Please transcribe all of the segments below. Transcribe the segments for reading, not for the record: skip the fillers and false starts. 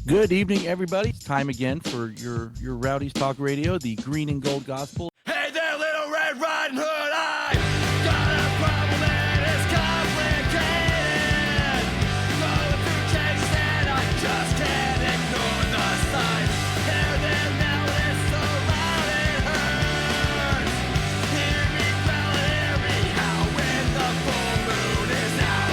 Good evening, everybody. It's time again for your Rowdies Talk Radio, the Green and Gold Gospel. Hey there, little Red Riding Hood, I got a problem and it's complicated. Going through changes and I just can't ignore the signs. Hear them now and it's so loud it hurts. Hear me growl and hear me howl when the full moon is out.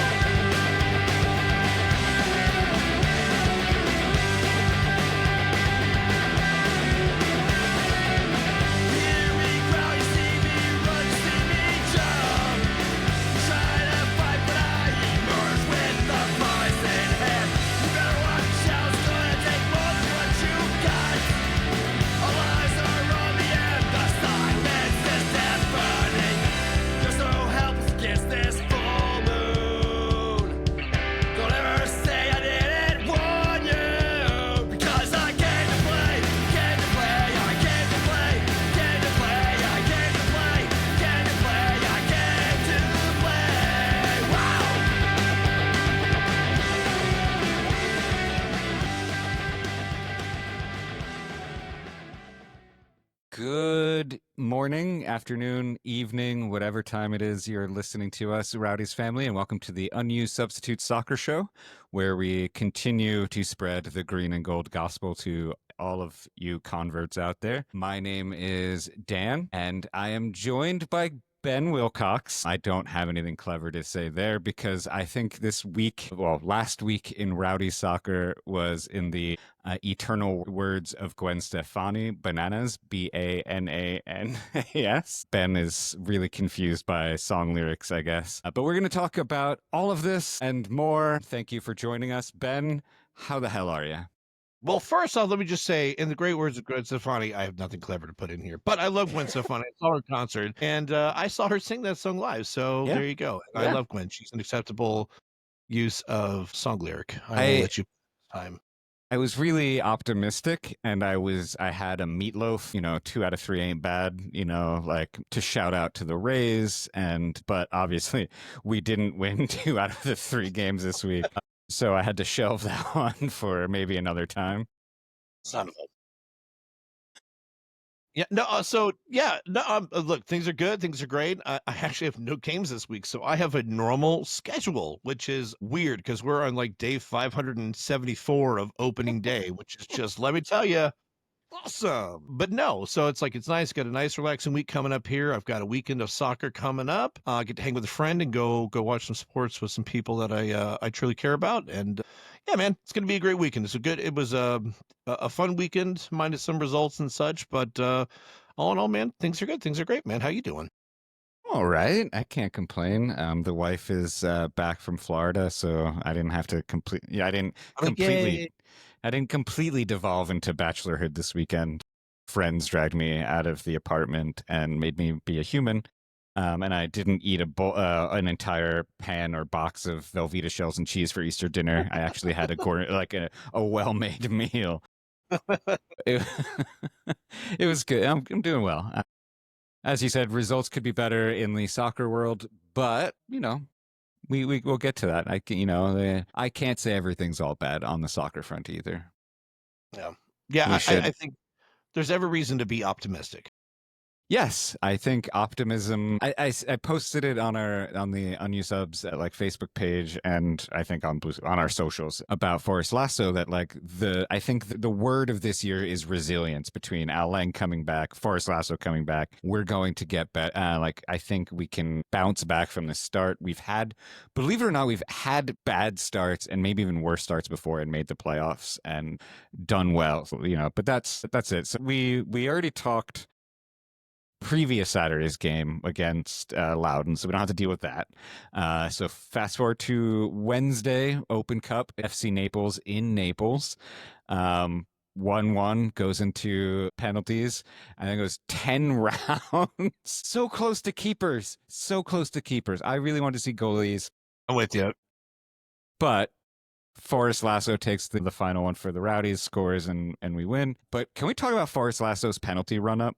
Hear me growl, you see me run, you see me jump. Try to fight, but I emerge with the poison hand. You better watch out, it's gonna take more than what you got. All eyes are on me and the silence is deafening. There's no help against this full moon. Don't ever say I didn't warn you, because I came to play, I came to play, I came to play, I came to play, I came to play, wow! Good morning, afternoon, evening, whatever time it is you're listening to us, Rowdies family, and welcome to the Unused Substitute Soccer Show, where we continue to spread the green and gold gospel to all of you converts out there. My name is Dan, and I am joined by Ben Wilcox. I don't have anything clever to say there because I think last week in Rowdy Soccer was in the eternal words of Gwen Stefani, bananas, Bananas. Ben is really confused by song lyrics, I guess. But we're going to talk about all of this and more. Thank you for joining us. Ben, how the hell are you? Well, first off, let me just say, in the great words of Gwen Stefani, I have nothing clever to put in here, but I love Gwen Stefani. I saw her concert, and I saw her sing that song live, so Yeah. there you go. And Yeah. I love Gwen. She's an acceptable use of song lyric. I will let you time. I was really optimistic, and I had a meatloaf, 2 out of 3 ain't bad, like to shout out to the Rays, but obviously we didn't win 2 out of the 3 games this week. So I had to shelve that one for maybe another time. Son of a. Look, things are good. Things are great. I actually have no games this week, so I have a normal schedule, which is weird because we're on like day 574 of opening day, which is just, let me tell you, awesome. But no, so it's nice. Got a nice relaxing week coming up here. I've got a weekend of soccer coming up. I get to hang with a friend and go watch some sports with some people that I truly care about. And yeah, man, it's gonna be a great weekend. It was a fun weekend, minus some results and such. But all in all, man, things are good. Things are great, man. How you doing? All right, I can't complain. The wife is back from Florida, so I didn't have to I didn't completely devolve into bachelorhood this weekend. Friends dragged me out of the apartment and made me be a human. And I didn't eat an entire pan or box of Velveeta shells and cheese for Easter dinner. I actually had a well-made meal. It was good. I'm doing well. As you said, results could be better in the soccer world, but we'll get to that. I can't say everything's all bad on the soccer front either. Yeah. I think there's every reason to be optimistic. Yes, I think Optimism. I posted it on the Unused Subs Facebook page, and I think on our socials about Forrest Lasso. That I think the word of this year is resilience. Between Al Lang coming back, Forrest Lasso coming back, we're going to get better. I think we can bounce back from the start. Believe it or not, we've had bad starts and maybe even worse starts before and made the playoffs and done well. But that's it. So we already talked previous Saturday's game against Loudoun, so we don't have to deal with that. So fast forward to Wednesday, Open Cup, FC Naples in Naples. 1-1 goes into penalties, and then goes 10 rounds. So close to keepers. I really want to see goalies. I'm with you. But Forrest Lasso takes the final one for the Rowdies, scores, and we win. But can we talk about Forrest Lasso's penalty run-up?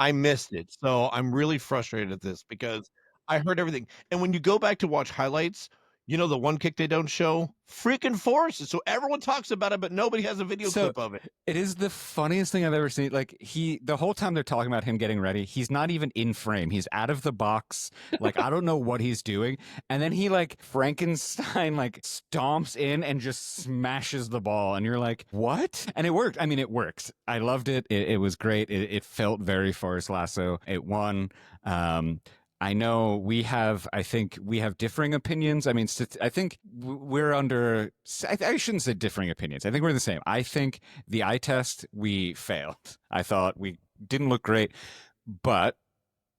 I missed it. So I'm really frustrated at this because I heard everything. And when you go back to watch highlights, You know the one kick they don't show? Freaking Forrest. So everyone talks about it, but nobody has a video clip of it. It is the funniest thing I've ever seen. Like the whole time they're talking about him getting ready, he's not even in frame. He's out of the box. Like, I don't know what he's doing. And then he like Frankenstein, like stomps in and just smashes the ball. And you're like, what? And it worked. I mean, it works. I loved it. It was great. It felt very Forrest Lasso. It won. I know I think we have differing opinions. I mean, I think we're under, I shouldn't say differing opinions. I think we're the same. I think the eye test, we failed. I thought we didn't look great, but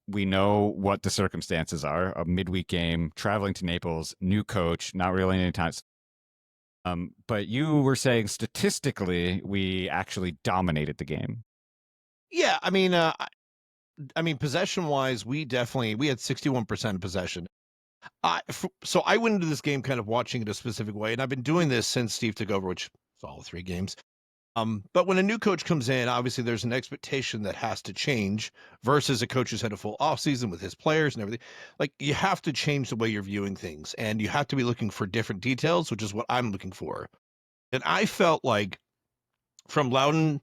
we know what the circumstances are. A midweek game, traveling to Naples, new coach, not really any time. But you were saying statistically, we actually dominated the game. Yeah, I mean, possession-wise, we had 61% possession. So I went into this game kind of watching it a specific way, and I've been doing this since Steve took over, which is all 3 games. But when a new coach comes in, obviously there's an expectation that has to change versus a coach who's had a full offseason with his players and everything. Like, you have to change the way you're viewing things, and you have to be looking for different details, which is what I'm looking for. And I felt like from Loudoun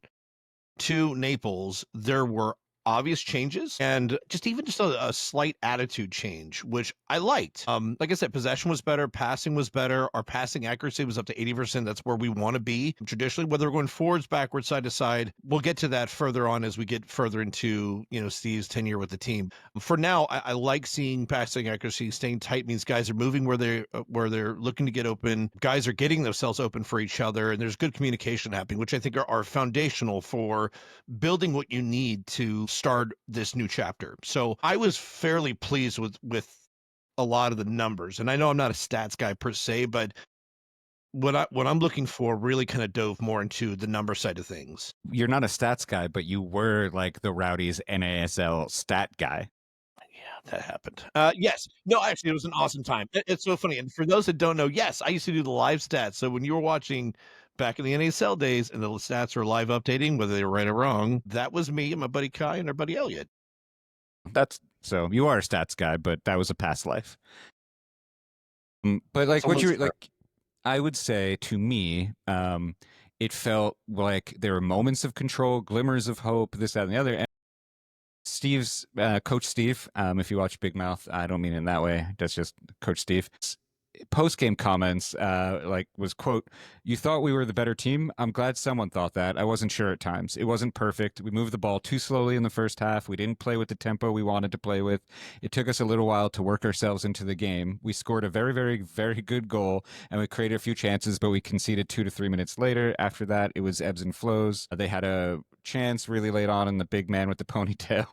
to Naples, there were obvious changes and just a slight attitude change, which I liked. Like I said, possession was better, passing was better, our passing accuracy was up to 80%. That's where we want to be traditionally, whether we're going forwards, backwards, side to side. We'll get to that further on as we get further into Steve's tenure with the team. For now, I like seeing passing accuracy staying tight. Means guys are moving where they're looking to get open. Guys are getting themselves open for each other, and there's good communication happening, which I think are foundational for building what you need to start this new chapter. So I was fairly pleased with a lot of the numbers. And I know I'm not a stats guy per se, but what I'm looking for really kind of dove more into the number side of things. You're not a stats guy, but you were like the Rowdies NASL stat guy. Yeah, that happened. Yes. No, actually, it was an awesome time. It's so funny. And for those that don't know, yes, I used to do the live stats. So when you were watching back in the NASL days and the stats were live updating, whether they were right or wrong, that was me and my buddy Kai and our buddy Elliot. So you are a stats guy, but that was a past life. But like what you like, I would say to me, it felt like there were moments of control, glimmers of hope, this, that, and the other. And Steve's Coach Steve, if you watch Big Mouth, I don't mean it in that way. That's just Coach Steve. Post-game comments was, quote, "You thought we were the better team? I'm glad someone thought that. I wasn't sure at times. It wasn't perfect. We moved the ball too slowly in the first half. We didn't play with the tempo we wanted to play with. It took us a little while to work ourselves into the game. We scored a very, very, very good goal, and we created a few chances, but we conceded 2 to 3 minutes later. After that, it was ebbs and flows. They had a chance really late on, and the big man with the ponytail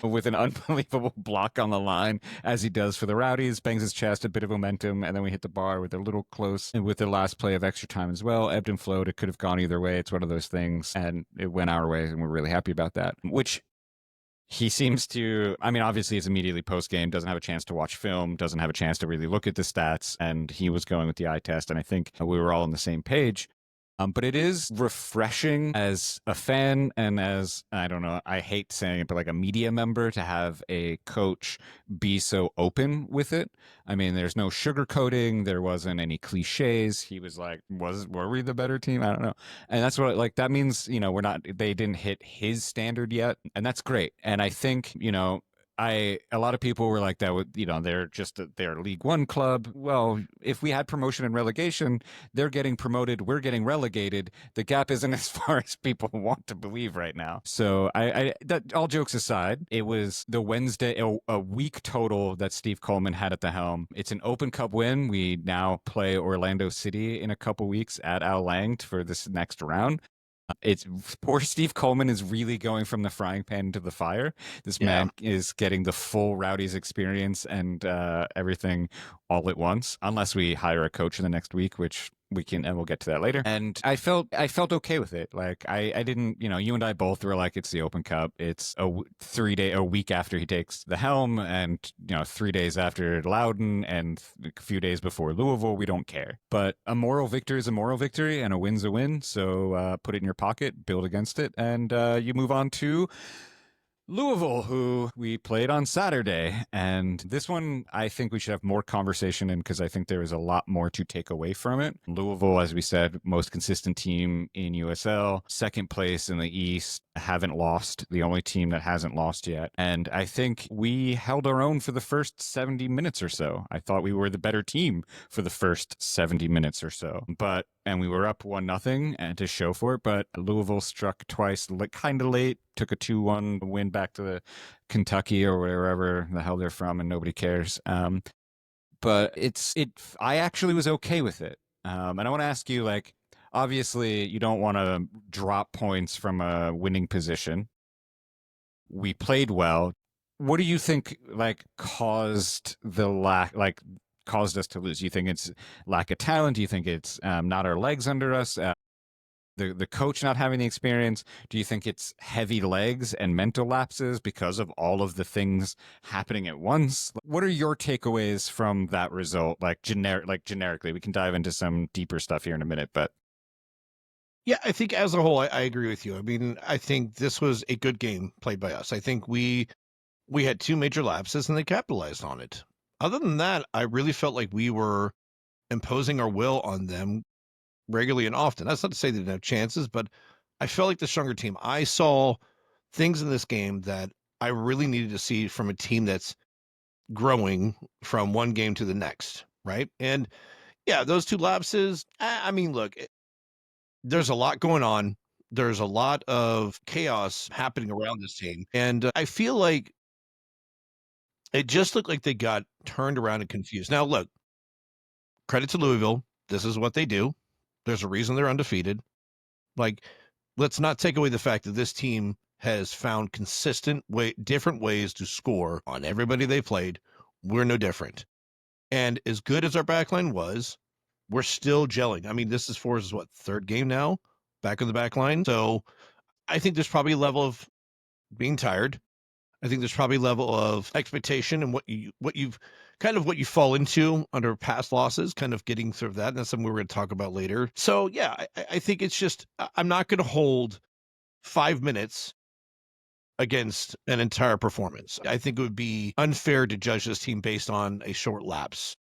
with an unbelievable block on the line, as he does for the Rowdies, bangs his chest, a bit of momentum, and then we hit the bar with a little close, and with the last play of extra time as well, ebbed and flowed. It could have gone either way. It's one of those things, and it went our way, and we're really happy about that, which he seems to, I mean, obviously it's immediately post-game, doesn't have a chance to watch film, doesn't have a chance to really look at the stats, and he was going with the eye test, and I think we were all on the same page. But it is refreshing as a fan and as, I don't know, I hate saying it, but like a media member to have a coach be so open with it. I mean, there's no sugarcoating. There wasn't any cliches. He was like, were we the better team? I don't know. And that's what, like, that means, they didn't hit his standard yet. And that's great. And I think, a lot of people were like that with, they're League One club. Well, if we had promotion and relegation, they're getting promoted, we're getting relegated. The gap isn't as far as people want to believe right now. So that all jokes aside, it was the Wednesday, a week total that Steve Coleman had at the helm. It's an Open Cup win. We now play Orlando City in a couple weeks at Al Langed for this next round. It's poor Steve Coleman is really going from the frying pan to the fire. This man is getting the full Rowdies experience and everything all at once, unless we hire a coach in the next week, which we can, and we'll get to that later. And I felt okay with it. Like I didn't, you and I both were like, it's the Open Cup. It's a week after he takes the helm, and 3 days after Loudoun, and a few days before Louisville. We don't care. But a moral victory is a moral victory, and a win's a win. So put it in your pocket, build against it, and you move on to Louisville, who we played on Saturday. And this one, I think we should have more conversation in because I think there is a lot more to take away from it. Louisville, as we said, most consistent team in USL, second place in the East, haven't lost, the only team that hasn't lost yet. And I think we held our own for the first 70 minutes or so. I thought we were the better team for the first 70 minutes or so. And we were up 1-0 and to show for it, but Louisville struck twice, kind of late, took a 2-1 win back to Kentucky or wherever the hell they're from, and nobody cares. But I actually was okay with it. And I want to ask you, like, obviously you don't want to drop points from a winning position. We played well. What do you think, like, caused us to lose? Do you think it's lack of talent? Do you think it's not our legs under us? The coach not having the experience? Do you think it's heavy legs and mental lapses because of all of the things happening at once? What are your takeaways from that result? Generically, we can dive into some deeper stuff here in a minute, but Yeah, I think as a whole, I agree with you. I mean, I think this was a good game played by us. I think we had two major lapses and they capitalized on it. Other than that, I really felt like we were imposing our will on them regularly and often. That's not to say they didn't have chances, but I felt like the stronger team. I saw things in this game that I really needed to see from a team that's growing from one game to the next, right? And yeah, those two lapses, I mean, look, there's a lot going on. There's a lot of chaos happening around this team. And I feel like it just looked like they got turned around and confused. Now, look, credit to Louisville. This is what they do. There's a reason they're undefeated. Like, let's not take away the fact that this team has found different ways to score on everybody they played. We're no different. And as good as our backline was, we're still gelling. I mean, this is Forrest's third game now back in the backline. So I think there's probably a level of being tired. I think there's probably a level of expectation and what you fall into under past losses, kind of getting through that. And that's something we're going to talk about later. So yeah, I think it's just, I'm not going to hold 5 minutes against an entire performance. I think it would be unfair to judge this team based on a short lapse.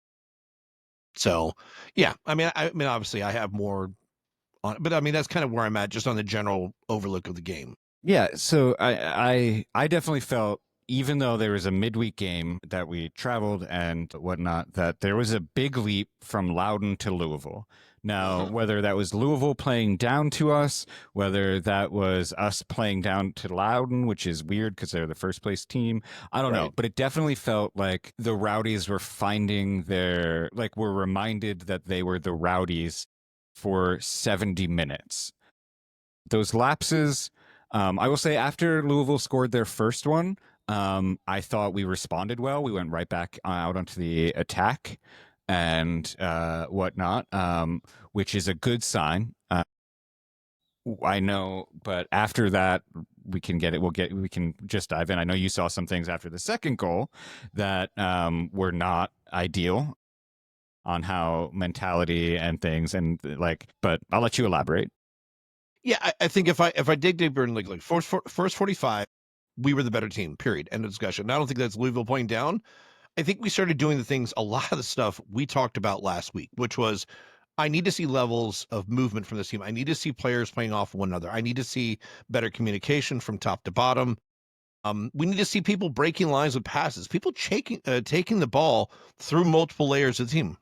So yeah, I mean, obviously I have more on it, but I mean, that's kind of where I'm at just on the general overlook of the game. yeah. So I definitely felt, even though there was a midweek game that we traveled and whatnot, that there was a big leap from Loudoun to Louisville. Now, whether that was Louisville playing down to us, whether that was us playing down to Loudoun, which is weird because they're the first place team, I don't know. But it definitely felt like the Rowdies were were reminded that they were the Rowdies for 70 minutes. Those lapses, I will say, after Louisville scored their first one, I thought we responded well. We went right back out onto the attack and whatnot, which is a good sign. I know, but after that, we can just dive in. I know you saw some things after the second goal that were not ideal on how mentality and things but I'll let you elaborate. Yeah, I think if I dig deeper in like first 45, we were the better team, period. End of discussion. And I don't think that's Louisville playing down. I think we started doing a lot of the stuff we talked about last week, which was, I need to see levels of movement from this team. I need to see players playing off one another. I need to see better communication from top to bottom. We need to see people breaking lines with passes, people taking the ball through multiple layers of the team.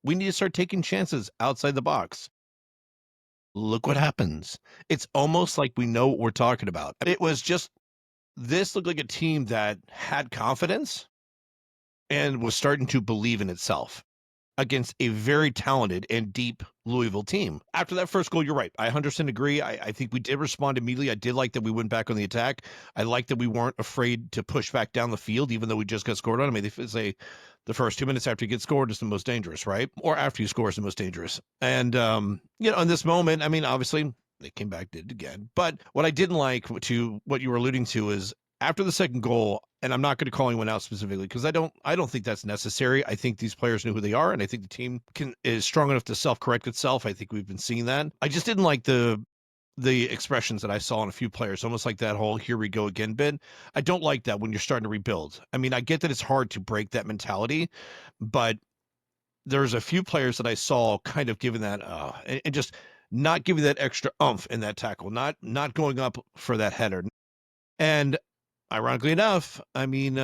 We need to start taking chances outside the box. Look what happens. It's almost like we know what we're talking about. It was just, this looked like a team that had confidence and was starting to believe in itself against a very talented and deep Louisville team. After that first goal, you're right. I 100% agree. I think we did respond immediately. I did like that we went back on the attack. I like that we weren't afraid to push back down the field, even though we just got scored on. I mean, they say the first 2 minutes after you get scored is the most dangerous, right? Or after you score is the most dangerous. And, in this moment, I mean, obviously they came back, did it again. But what I didn't like, to what you were alluding to, is after the second goal, and I'm not going to call anyone out specifically because I don't think that's necessary. I think these players know who they are, and I think the team is strong enough to self-correct itself. I think we've been seeing that. I just didn't like the the expressions that I saw in a few players, almost like that whole "here we go again" bit. I don't like that when you're starting to rebuild. I mean, I get that it's hard to break that mentality, but there's a few players that I saw kind of giving that and just not giving that extra oomph in that tackle, not going up for that header. And ironically enough, I mean,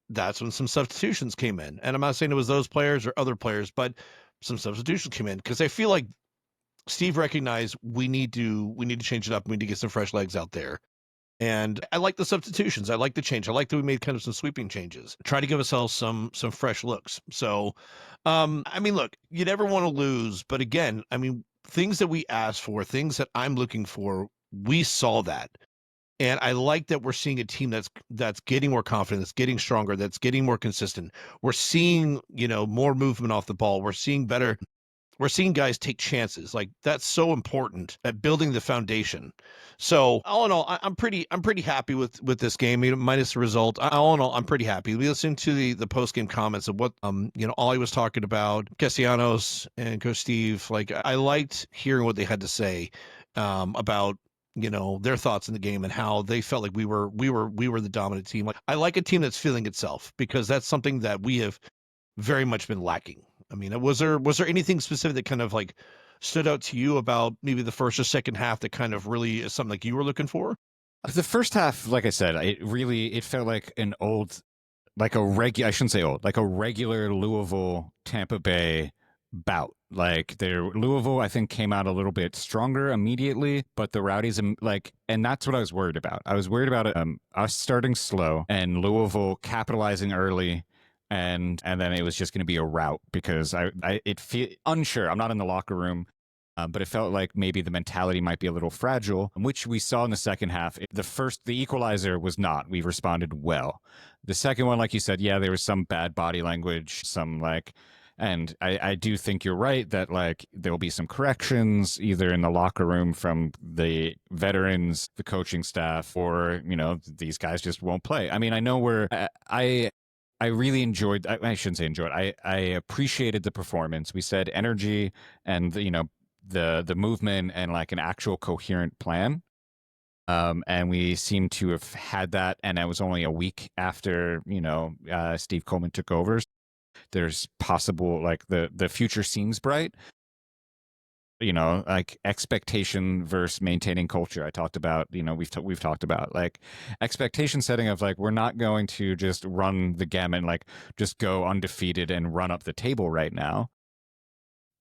that's when some substitutions came in. And I'm not saying it was those players or other players, but some substitutions came in because I feel like Steve recognized we need to change it up. We need to get some fresh legs out there. And I like the substitutions. I like the change. I like that we made kind of some sweeping changes. Try to give ourselves some fresh looks. So I mean, look, you never want to lose, but again, I mean, things that we asked for, things that I'm looking for, we saw that. And I like that we're seeing a team that's getting more confident, that's getting stronger, that's getting more consistent. We're seeing, more movement off the ball. We're seeing guys take chances. Like that's so important at building the foundation. So all in all, I'm pretty happy with this game, minus the result. All in all, I'm pretty happy. We listened to the post game comments of what Ollie was talking about, Castellanos and Coach Steve. Like I liked hearing what they had to say about their thoughts in the game and how they felt like we were the dominant team. Like I like a team that's feeling itself because that's something that we have very much been lacking. I mean, was there anything specific that kind of like stood out to you about maybe the first or second half that kind of really is something like you were looking for? The first half, like I said, it felt like I shouldn't say old, like a regular Louisville Tampa Bay bout. Like Louisville, I think, came out a little bit stronger immediately, but the Rowdies, and that's what I was worried about. I was worried about us starting slow and Louisville capitalizing early. And then it was just going to be a rout because it feel unsure. I'm not in the locker room, but it felt like maybe the mentality might be a little fragile, which we saw in the second half. The equalizer was not. We responded well. The second one, like you said, yeah, there was some bad body language, and I do think you're right that like there'll be some corrections either in the locker room from the veterans, the coaching staff, or these guys just won't play. I mean, I know I really enjoyed. I shouldn't say enjoyed. I appreciated the performance. We said energy and the movement and like an actual coherent plan. And we seem to have had that. And that was only a week after Steve Coleman took over. There's possible like the future seems bright. Like expectation versus maintaining culture. I talked about, we've talked about like expectation setting of like, we're not going to just run the gamut, like just go undefeated and run up the table right now.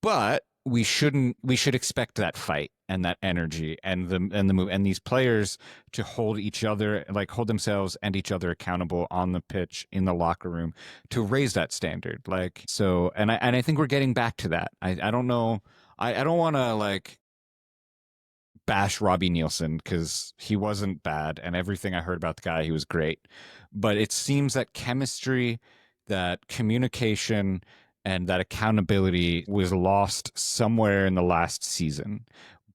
But we should expect that fight and that energy and the move and these players to hold themselves and each other accountable on the pitch, in the locker room, to raise that standard. Like, so, and I think we're getting back to that. I don't know. I don't want to like bash Robbie Nielsen because he wasn't bad, and everything I heard about the guy, he was great. But it seems that chemistry, that communication, and that accountability was lost somewhere in the last season.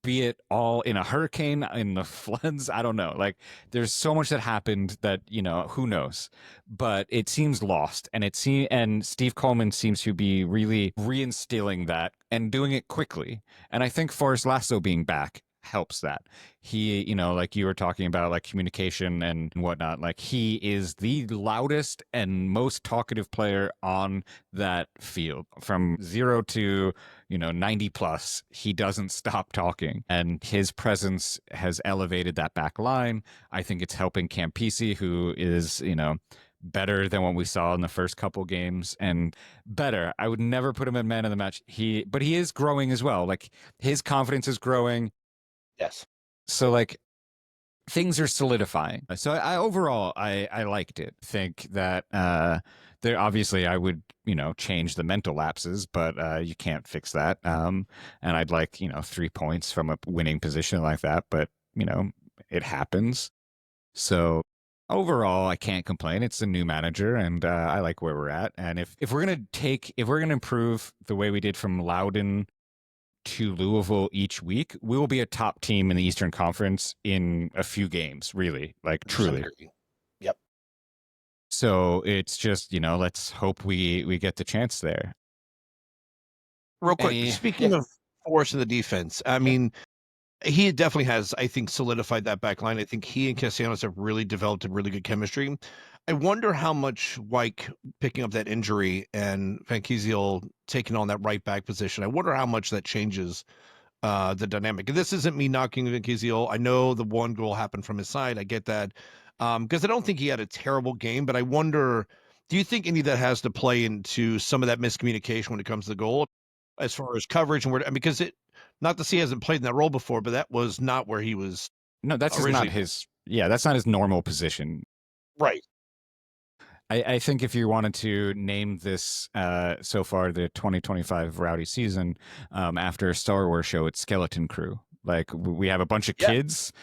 Be it all in a hurricane, in the floods, I don't know. Like, there's so much that happened that, who knows? But it seems lost. And Steve Coleman seems to be really reinstilling that and doing it quickly. And I think Forrest Lasso being back helps that. He, like you were talking about, like communication and whatnot, like he is the loudest and most talkative player on that field. From 0 to 90 plus, he doesn't stop talking, and his presence has elevated that back line. I think it's helping Campisi, who is better than what we saw in the first couple games, and better. I would never put him at man of the match. But he is growing as well. Like his confidence is growing. Yes. So like things are solidifying. So overall I liked it. Think that there obviously I would change the mental lapses, but you can't fix that. And I'd like 3 points from a winning position like that, but it happens. So overall, I can't complain. It's a new manager, and I like where we're at. And if we're gonna improve the way we did from Loudoun to Louisville each week, we will be a top team in the Eastern Conference in a few games, really, like truly. Yep. So it's just, let's hope we get the chance there. Real quick, speaking of force in the defense, I mean, He definitely has, I think, solidified that back line. I think he and Castellanos have really developed a really good chemistry. I wonder how much Wyke picking up that injury and Van Kiesel taking on that right back position. I wonder how much that changes the dynamic. And this isn't me knocking Van Kiesel. I know the one goal happened from his side. I get that. Because I don't think he had a terrible game, but I wonder, do you think any of that has to play into some of that miscommunication when it comes to the goal as far as coverage and where, because it, not to say he hasn't played in that role before, but that was not where he was No, that's just not originally. his. Yeah, that's not his normal position. Right. I think if you wanted to name this so far the 2025 Rowdy season after a Star Wars show, it's Skeleton Crew. Like we have a bunch of kids,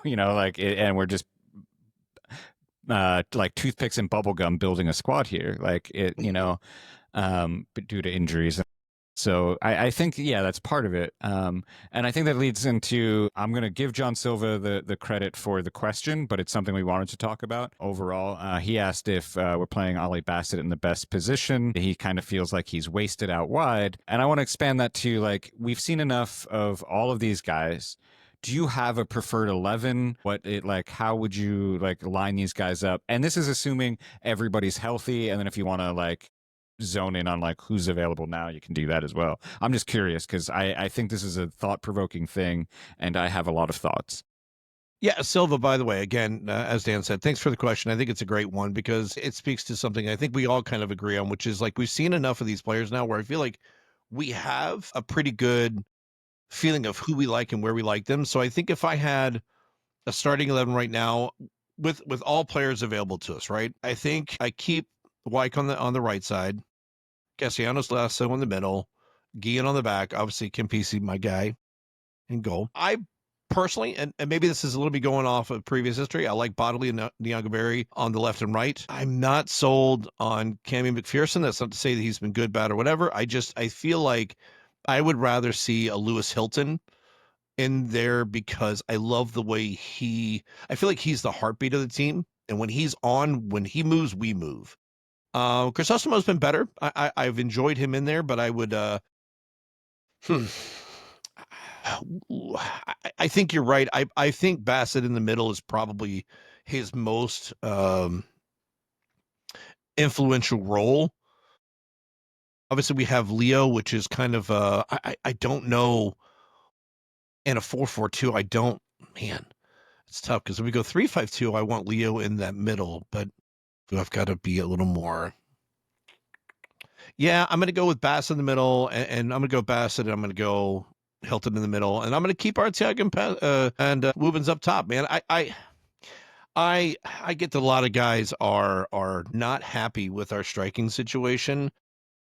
and we're just like toothpicks and bubblegum building a squad here. Like it, but due to injuries. So I think, yeah, that's part of it. And I think that leads into, I'm going to give John Silva the credit for the question, but it's something we wanted to talk about overall. He asked if we're playing Ollie Bassett in the best position. He kind of feels like he's wasted out wide. And I want to expand that to, like, we've seen enough of all of these guys. Do you have a preferred 11? How would you line these guys up? And this is assuming everybody's healthy. And then if you want to zone in on who's available now, you can do that as well. I'm just curious because I think this is a thought-provoking thing and I have a lot of thoughts. Yeah, Silva, by the way, again, as Dan said, thanks for the question. I think it's a great one because it speaks to something I think we all kind of agree on, which is we've seen enough of these players now where I feel like we have a pretty good feeling of who we like and where we like them. So I think if I had a starting 11 right now with all players available to us, right? I think I keep Wyke on the right side, Castellanos Lasso in the middle, Guillen on the back, obviously Kempisi, my guy, in goal. I personally, and maybe this is a little bit going off of previous history, I like Bodley and Nyangaberi on the left and right. I'm not sold on Cammy McPherson. That's not to say that he's been good, bad, or whatever. I feel like I would rather see a Lewis Hilton in there because I love the way I feel like he's the heartbeat of the team. And when he's on, when he moves, we move. Crisostomo's been better. I've enjoyed him in there, but I would, I think you're right. I think Bassett in the middle is probably his most influential role. Obviously, we have Leo, which is kind of I don't know. In a 4-4-2, I don't. Man, it's tough because if we go 3-5-2, I want Leo in that middle, but I've got to be a little more. Yeah, I'm going to go with Bassett in the middle, and I'm going to go Bassett, and I'm going to go Hilton in the middle, and I'm going to keep Arteaga and Wubens up top. Man, I get that a lot of guys are not happy with our striking situation.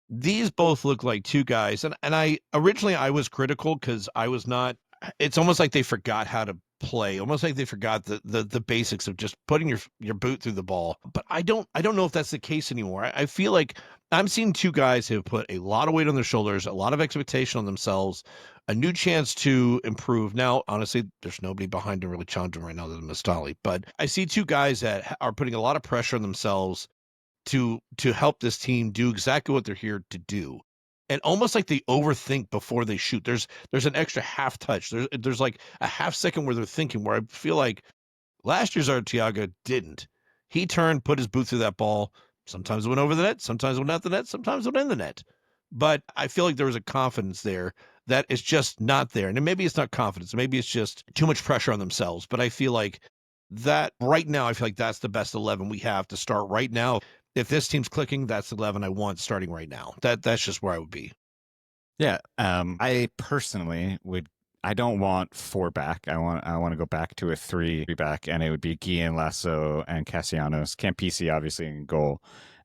These both look like two guys, and I originally I was critical because I was not. It's almost like they forgot how to play, almost like they forgot the basics of just putting your boot through the ball. But I don't know if that's the case anymore. I feel like I'm seeing two guys who have put a lot of weight on their shoulders, a lot of expectation on themselves, a new chance to improve. Now, honestly, there's nobody behind them really challenging right now other than Mustali. But I see two guys that are putting a lot of pressure on themselves to help this team do exactly what they're here to do. And almost like they overthink before they shoot. There's an extra half touch. There's like a half second where they're thinking, where I feel like last year's Arteaga didn't. He turned, put his boot through that ball. Sometimes it went over the net, sometimes it went out the net, sometimes it went in the net. But I feel like there was a confidence there that is just not there. And maybe it's not confidence. Maybe it's just too much pressure on themselves. But I feel like that right now, I feel like that's the best 11 we have to start right now. If this team's clicking, that's 11 I want starting right now. That's just where I would be. Yeah, I personally would. I don't want 4 back. I want to go back to a 3 back, and it would be Guillen, Lasso, and Castellanos. Campisi obviously in goal,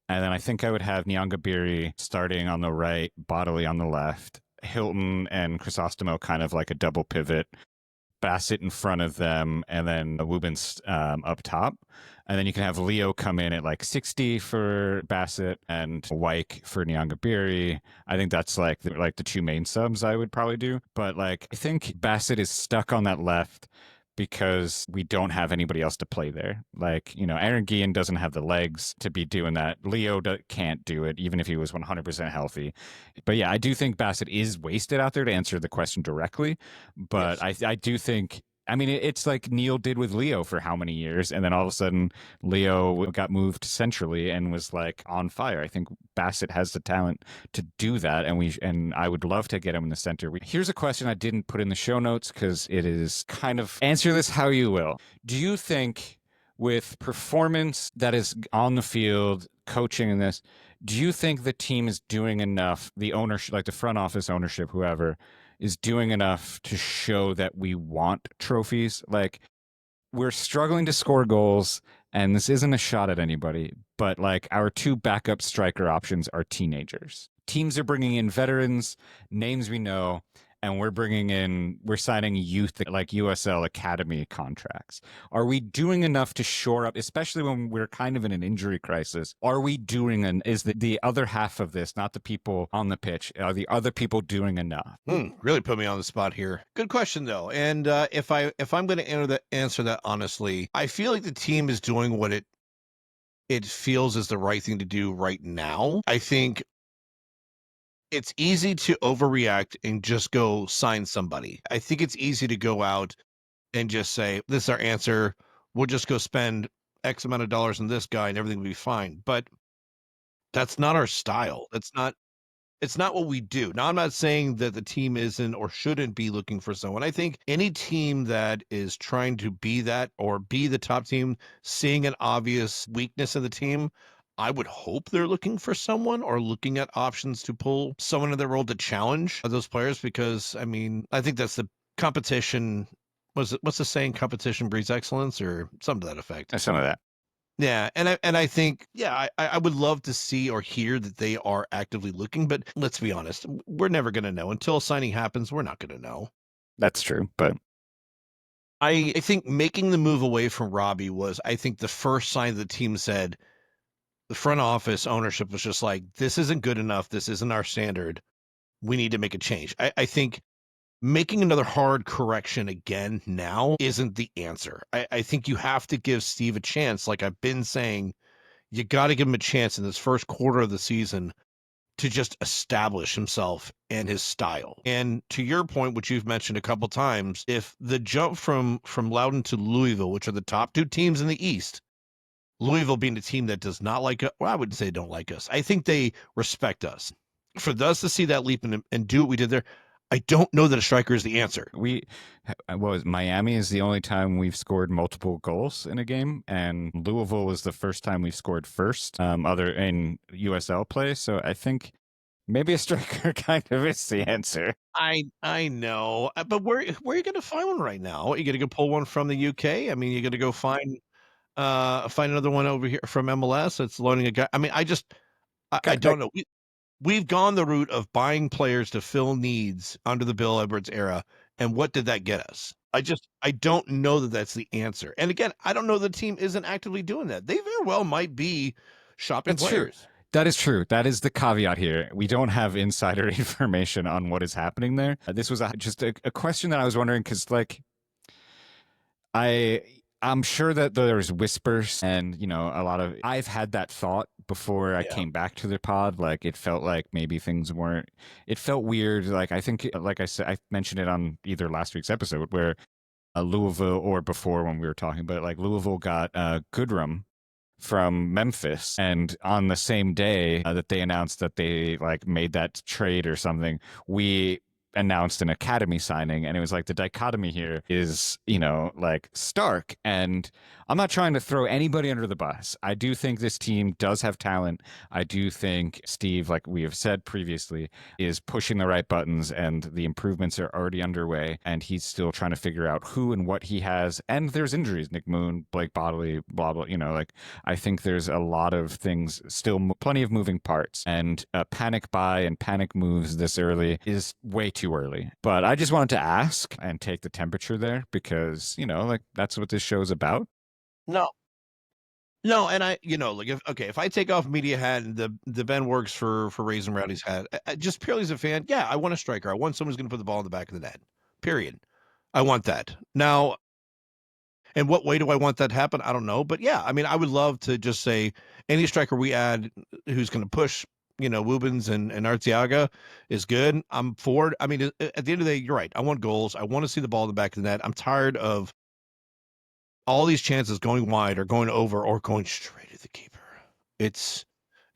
and then I think I would have Nyangabiri starting on the right, Bodley on the left, Hilton and Crisostomo kind of like a double pivot, Bassett in front of them, and then Wubens up top. And then you can have Leo come in at 60 for Bassett and Wyke for Nyangabiri. I think that's like the 2 main subs I would probably do. But I think Bassett is stuck on that left because we don't have anybody else to play there. Like, Aaron Guillen doesn't have the legs to be doing that. Leo can't do it, even if he was 100% healthy. But yeah, I do think Bassett is wasted out there, to answer the question directly. But Yes. I do think, I mean, it's like Neil did with Leo for how many years, and then all of a sudden Leo got moved centrally and was like on fire. I think Bassett has the talent to do that, and I would love to get him in the center. Here's a question I didn't put in the show notes because it is kind of, answer this how you will. Do you think, with performance that is on the field, coaching in this, do you think the team is doing enough, the ownership, like the front office ownership, whoever, is doing enough to show that we want trophies? Like, we're struggling to score goals, and this isn't a shot at anybody, but like, our two backup striker options are teenagers. Teams are bringing in veterans, names we know, and we're signing youth, like USL Academy contracts. Are we doing enough to shore up, especially when we're kind of in an injury crisis? Are we doing is the other half of this, not the people on the pitch, are the other people doing enough? Really put me on the spot here. Good question though. And if I'm going to answer that honestly, I feel like the team is doing what it feels is the right thing to do right now. I think it's easy to overreact and just go sign somebody. I think it's easy to go out and just say, this is our answer. We'll just go spend X amount of dollars on this guy and everything will be fine. But that's not our style. It's not what we do. Now, I'm not saying that the team isn't or shouldn't be looking for someone. I think any team that is trying to be that or be the top team, seeing an obvious weakness in the team, I would hope they're looking for someone or looking at options to pull someone in their role to challenge those players, because, I mean, I think that's the competition. What's the saying? Competition breeds excellence, or something to that effect. Some of that. Yeah, and I think, yeah, I would love to see or hear that they are actively looking, but let's be honest, we're never going to know. Until signing happens, we're not going to know. That's true, but I think making the move away from Robbie was, I think, the first sign the team said, the front office ownership was just like, this isn't good enough. This isn't our standard. We need to make a change. I think making another hard correction again now isn't the answer. I think you have to give Steve a chance. Like I've been saying, you got to give him a chance in this first quarter of the season to just establish himself and his style. And to your point, which you've mentioned a couple times, if the jump from Loudoun to Louisville, which are the top two teams in the East, Louisville being the team that does not like us, well, I wouldn't say don't like us. I think they respect us. For us to see that leap and do what we did there, I don't know that a striker is the answer. Miami is the only time we've scored multiple goals in a game, and Louisville was the first time we've scored first, other in USL play. So I think maybe a striker kind of is the answer. I know, but where are you going to find one right now? Are you going to go pull one from the UK? I mean, you're going to go find another one over here from MLS that's loaning a guy. I mean, I don't know. We've gone the route of buying players to fill needs under the Bill Edwards era. And what did that get us? I don't know that that's the answer. And again, I don't know the team isn't actively doing that. They very well might be shopping players. True. That is true. That is the caveat here. We don't have insider information on what is happening there. This was just a question that I was wondering, because like, I'm sure that there's whispers and, a lot of, I've had that thought before I came back to the pod. Like, it felt like maybe things weren't, it felt weird. Like, I think, like I said, I mentioned it on either last week's episode where Louisville, or before when we were talking, but like Louisville got Goodrum from Memphis, and on the same day that they announced that they like made that trade or something, we announced an academy signing, and it was like the dichotomy here is, like stark. And I'm not trying to throw anybody under the bus. I do think this team does have talent. I do think Steve, like we have said previously, is pushing the right buttons, and the improvements are already underway, and he's still trying to figure out who and what he has. And there's injuries, Nick Moon, Blake Bodley, blah, blah, like I think there's a lot of things, still plenty of moving parts, and panic buy and panic moves this early is way too early. But I just wanted to ask and take the temperature there, because, like that's what this show's about. No, and like if I take off media hat and the Ben works for Raisin Rowdy's hat, just purely as a fan, yeah, I want a striker. I want someone who's going to put the ball in the back of the net. Period. I want that. Now, And what way do I want that to happen? I don't know. But yeah, I mean, I would love to just say any striker we add who's going to push, Wubens and Arteaga is good. I'm for it. I mean, at the end of the day, you're right. I want goals. I want to see the ball in the back of the net. I'm tired of all these chances going wide or going over or going straight at the keeper. It's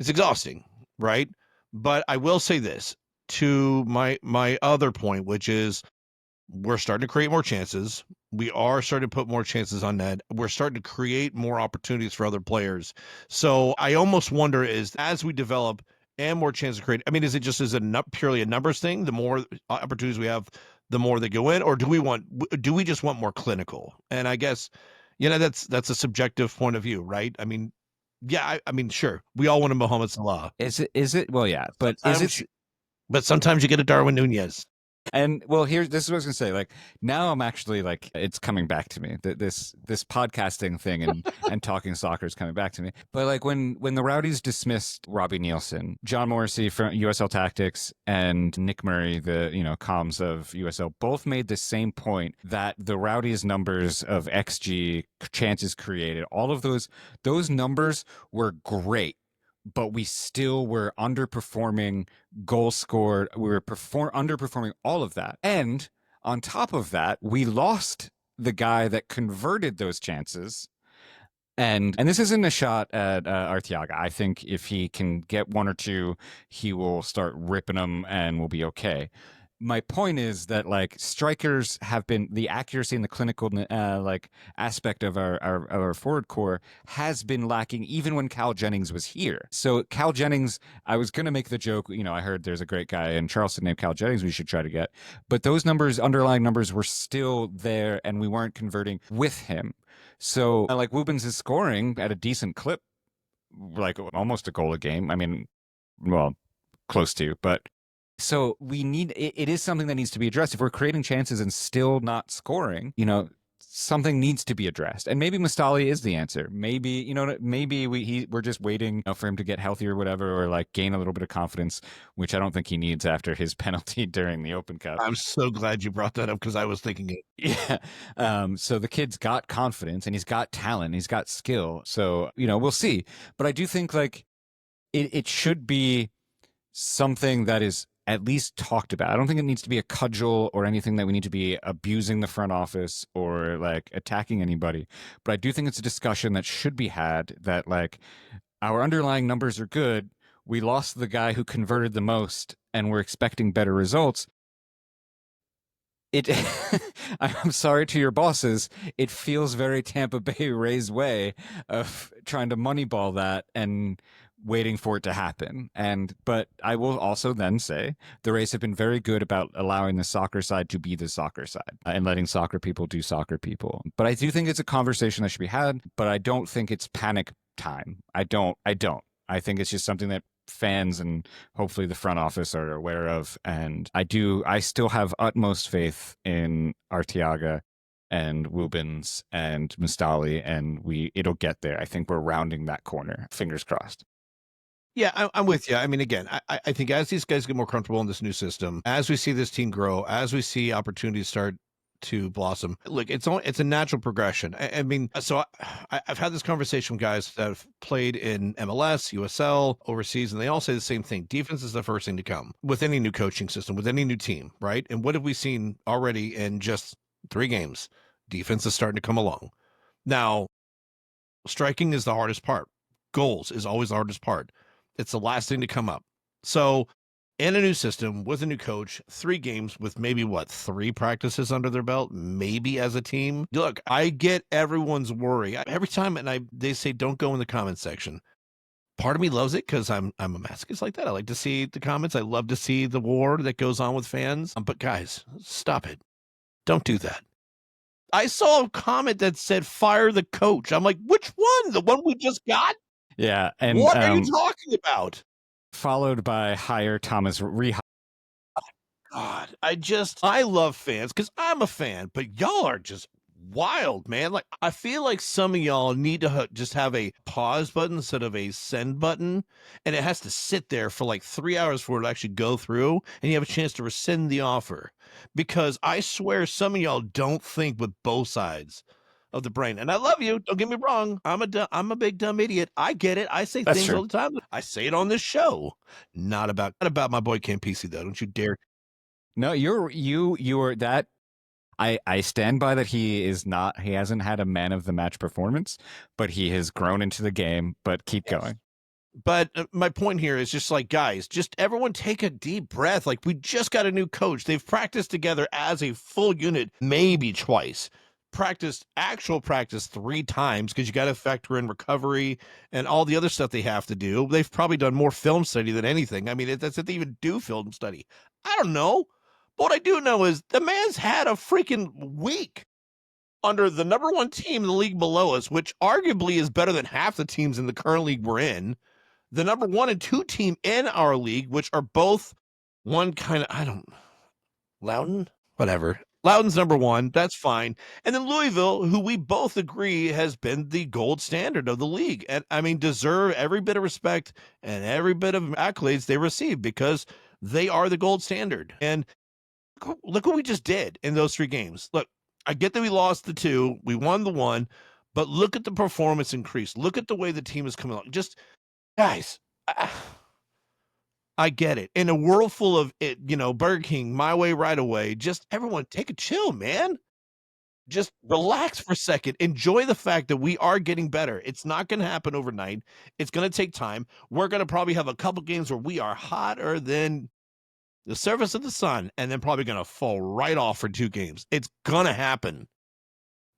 exhausting, right? But I will say this to my other point, which is we're starting to create more chances. We are starting to put more chances on net. We're starting to create more opportunities for other players. So I almost wonder is as we develop and more chances to create, I mean, is it just purely a numbers thing? The more opportunities we have, the more they go in, or do we just want more clinical? And I guess, that's a subjective point of view, right? I mean, yeah, I mean, sure, we all want a Mohamed Salah. Is it? Well, yeah, but But sometimes you get a Darwin Nunez. And well, this is what I was gonna say. Like now, I'm actually like it's coming back to me. This podcasting thing and talking soccer is coming back to me. But like when the Rowdies dismissed Robbie Nielsen, John Morrissey from USL Tactics, and Nick Murray, the comms of USL, both made the same point that the Rowdies' numbers of XG, chances created, all of those numbers were great. But we still were underperforming goals scored. We were underperforming all of that. And on top of that, we lost the guy that converted those chances. And this isn't a shot at Arteaga. I think if he can get one or two, he will start ripping them and we'll be okay. My point is that like strikers have been the accuracy and the clinical like aspect of our forward core has been lacking even when Cal Jennings was here. So Cal Jennings, I was going to make the joke, I heard there's a great guy in Charleston named Cal Jennings we should try to get, but those underlying numbers were still there and we weren't converting with him. So like Wubens is scoring at a decent clip, like almost a goal a game. I mean, well, close to, but so we need it is something that needs to be addressed. If we're creating chances and still not scoring, something needs to be addressed. And maybe Mustali is the answer. Maybe, maybe we're just waiting for him to get healthy or whatever, or like gain a little bit of confidence, which I don't think he needs after his penalty during the Open Cup. I'm so glad you brought that up because I was thinking it. Yeah. So the kid's got confidence and he's got talent, he's got skill. So, we'll see. But I do think like it should be something that is at least talked about. I don't think it needs to be a cudgel or anything that we need to be abusing the front office or like attacking anybody. But I do think it's a discussion that should be had that like our underlying numbers are good. We lost the guy who converted the most and we're expecting better results. I'm sorry to your bosses. It feels very Tampa Bay Rays way of trying to moneyball that and waiting for it to happen. But I will also then say the Rays have been very good about allowing the soccer side to be the soccer side and letting soccer people do soccer people. But I do think it's a conversation that should be had, but I don't think it's panic time. I don't. I think it's just something that fans and hopefully the front office are aware of. And I still have utmost faith in Arteaga and Wubens and Mustali, and it'll get there. I think we're rounding that corner. Fingers crossed. Yeah, I'm with you. I mean, again, I think as these guys get more comfortable in this new system, as we see this team grow, as we see opportunities start to blossom, look, it's a natural progression. I mean, so I've had this conversation with guys that have played in MLS, USL, overseas, and they all say the same thing. Defense is the first thing to come with any new coaching system, with any new team, right? And what have we seen already in just 3 games? Defense is starting to come along. Now, striking is the hardest part. Goals is always the hardest part. It's the last thing to come up. So in a new system with a new coach, 3 games with maybe 3 practices under their belt, maybe as a team. Look, I get everyone's worry every time, and they say don't go in the comment section. Part of me loves it because I'm a masochist like that. I like to see the comments. I love to see the war that goes on with fans. But guys, stop it. Don't do that. I saw a comment that said fire the coach. I'm like, which one? The one we just got? Yeah, and what are you talking about? Followed by hire Thomas Rehire. God, I love fans because I'm a fan, but y'all are just wild, man. Like, I feel like some of y'all need to just have a pause button instead of a send button, and it has to sit there for like 3 hours for it to actually go through, and you have a chance to rescind the offer. Because I swear some of y'all don't think with both sides of the brain. And I love you. Don't get me wrong. I'm a big dumb idiot. I get it. I say That's things true. all the time. I say it on this show. Not about my boy Cam PC though. Don't you dare. No, you are that. I stand by that. He hasn't had a man of the match performance, but he has grown into the game. But keep going. But my point here is just like, guys, just everyone take a deep breath. Like, we just got a new coach. They've practiced together as a full unit, maybe twice. Actual practice 3 times, because you got to factor in recovery and all the other stuff they have to do. They've probably done more film study than anything. I mean, that's if they even do film study. I don't know. But what I do know is the man's had a freaking week under the number 1 team in the league below us, which arguably is better than half the teams in the current league we're in. The number 1 and 2 team in our league, which are both one kind of, Loudon? Whatever. Loudon's number 1. That's fine. And then Louisville, who we both agree has been the gold standard of the league. And I mean, deserve every bit of respect and every bit of accolades they receive because they are the gold standard. And look what we just did in those 3 games. Look, I get that we lost the 2. We won the 1. But look at the performance increase. Look at the way the team is coming along. Just, guys, I get it. In a world full of it, Burger King, my way, right away, just everyone take a chill, man. Just relax for a second. Enjoy the fact that we are getting better. It's not going to happen overnight. It's going to take time. We're going to probably have a couple games where we are hotter than the surface of the sun, and then probably going to fall right off for 2 games. It's going to happen.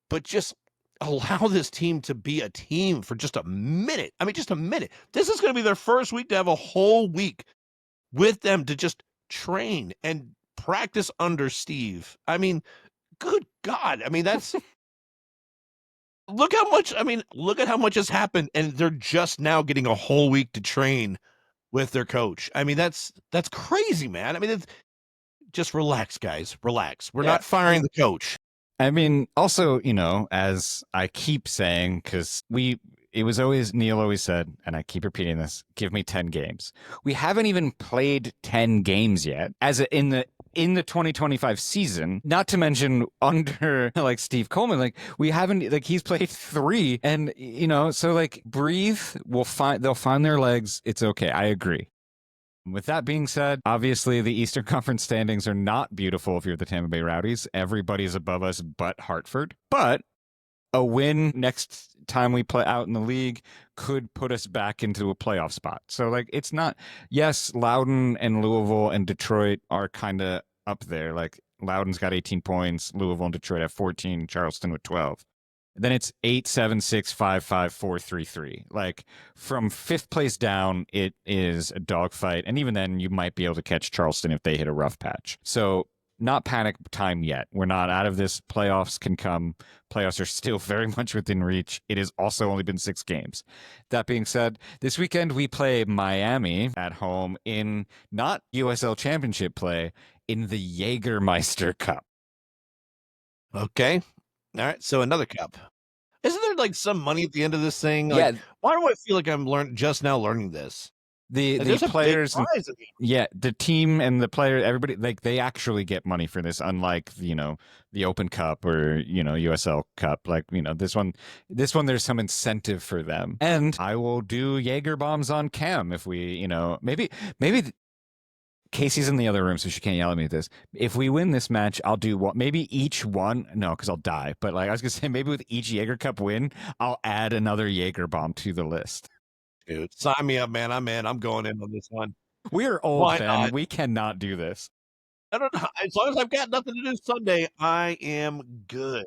But just allow this team to be a team for just a minute. I mean, just a minute. This is going to be their first week to have a whole week with them to just train and practice under Steve. I mean, good God. I mean, that's look at how much has happened, and they're just now getting a whole week to train with their coach. I mean, that's crazy, man. I mean, just relax, guys. Relax. We're not firing the coach. I mean, also, as I keep saying, because Neil always said, and I keep repeating this, give me 10 games. We haven't even played 10 games yet in the 2025 season, not to mention under like Steve Coleman, like we haven't, like he's played 3 and, so like breathe, they'll find their legs. It's okay. I agree. With that being said, obviously the Eastern Conference standings are not beautiful if you're the Tampa Bay Rowdies. Everybody's above us but Hartford. But a win next time we play out in the league could put us back into a playoff spot. So, like, it's not... Yes, Loudoun and Louisville and Detroit are kind of up there. Like, Loudoun's got 18 points, Louisville and Detroit have 14, Charleston with 12. Then it's 8, 7, 6, 5, 5, 4, 3, 3. Like, from 5th place down, it is a dogfight. And even then, you might be able to catch Charleston if they hit a rough patch. So, not panic time yet. We're not out of this. Playoffs can come. Playoffs are still very much within reach. It has also only been 6 games. That being said, this weekend we play Miami at home in not USL Championship play, in the Jägermeister Cup. Okay. All right, so another cup. Isn't there like some money at the end of this thing? Like, Yeah. Why do I feel like I'm just now learning this? The There's a big players, prize at the end. yeah, the team and the player, everybody, like they actually get money for this, unlike the Open Cup or USL Cup. Like this one, there's some incentive for them. And I will do Jaeger bombs on Cam if we, maybe. Casey's in the other room, so she can't yell at me at this. If we win this match, I'll do what? Maybe each one. No, because I'll die. But like I was gonna say, maybe with each Jaeger Cup win, I'll add another Jaeger bomb to the list. Dude, sign me up, man. I'm in. I'm going in on this one. We're old, Why Ben. not? We cannot do this. I don't know. As long as I've got nothing to do Sunday, I am good.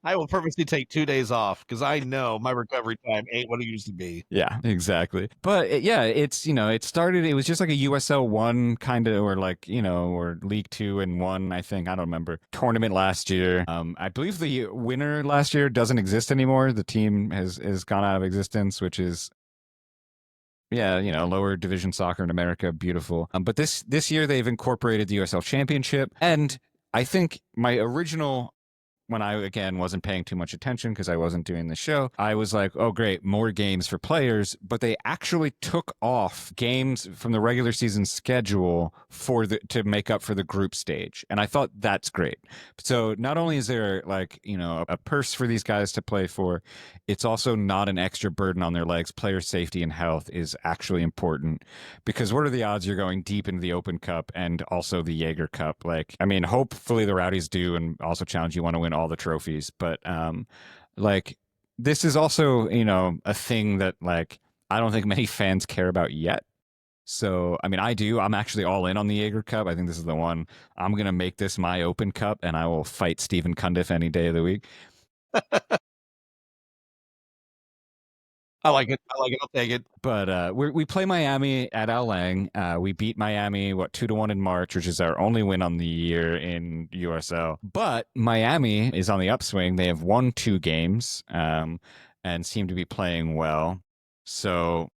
I will purposely take 2 days off because I know my recovery time ain't what it used to be. Yeah, exactly. But it's it started. It was just like a USL 1 kind of, or like or League 2 and 1. I think I don't remember tournament last year. I believe the winner last year doesn't exist anymore. The team has gone out of existence, which is. Yeah, lower division soccer in America, beautiful. But this year they've incorporated the USL Championship, and I think my original when I, again, wasn't paying too much attention because I wasn't doing the show, I was like, oh, great, more games for players. But they actually took off games from the regular season schedule to make up for the group stage. And I thought that's great. So not only is there like, a purse for these guys to play for, it's also not an extra burden on their legs. Player safety and health is actually important, because what are the odds you're going deep into the Open Cup and also the Jaeger Cup? Like, I mean, hopefully the Rowdies do and also challenge you want to win all the trophies. But like, this is also, a thing that like I don't think many fans care about yet. So, I mean, I do. I'm actually all in on the Jaeger Cup. I think this is the one. I'm going to make this my Open Cup, and I will fight Stephen Cundiff any day of the week. I like it. I'll take it. But we play Miami at Al Lang. We beat Miami 2-1 in March, which is our only win on the year in USL. But Miami is on the upswing. They have won 2 games and seem to be playing well. So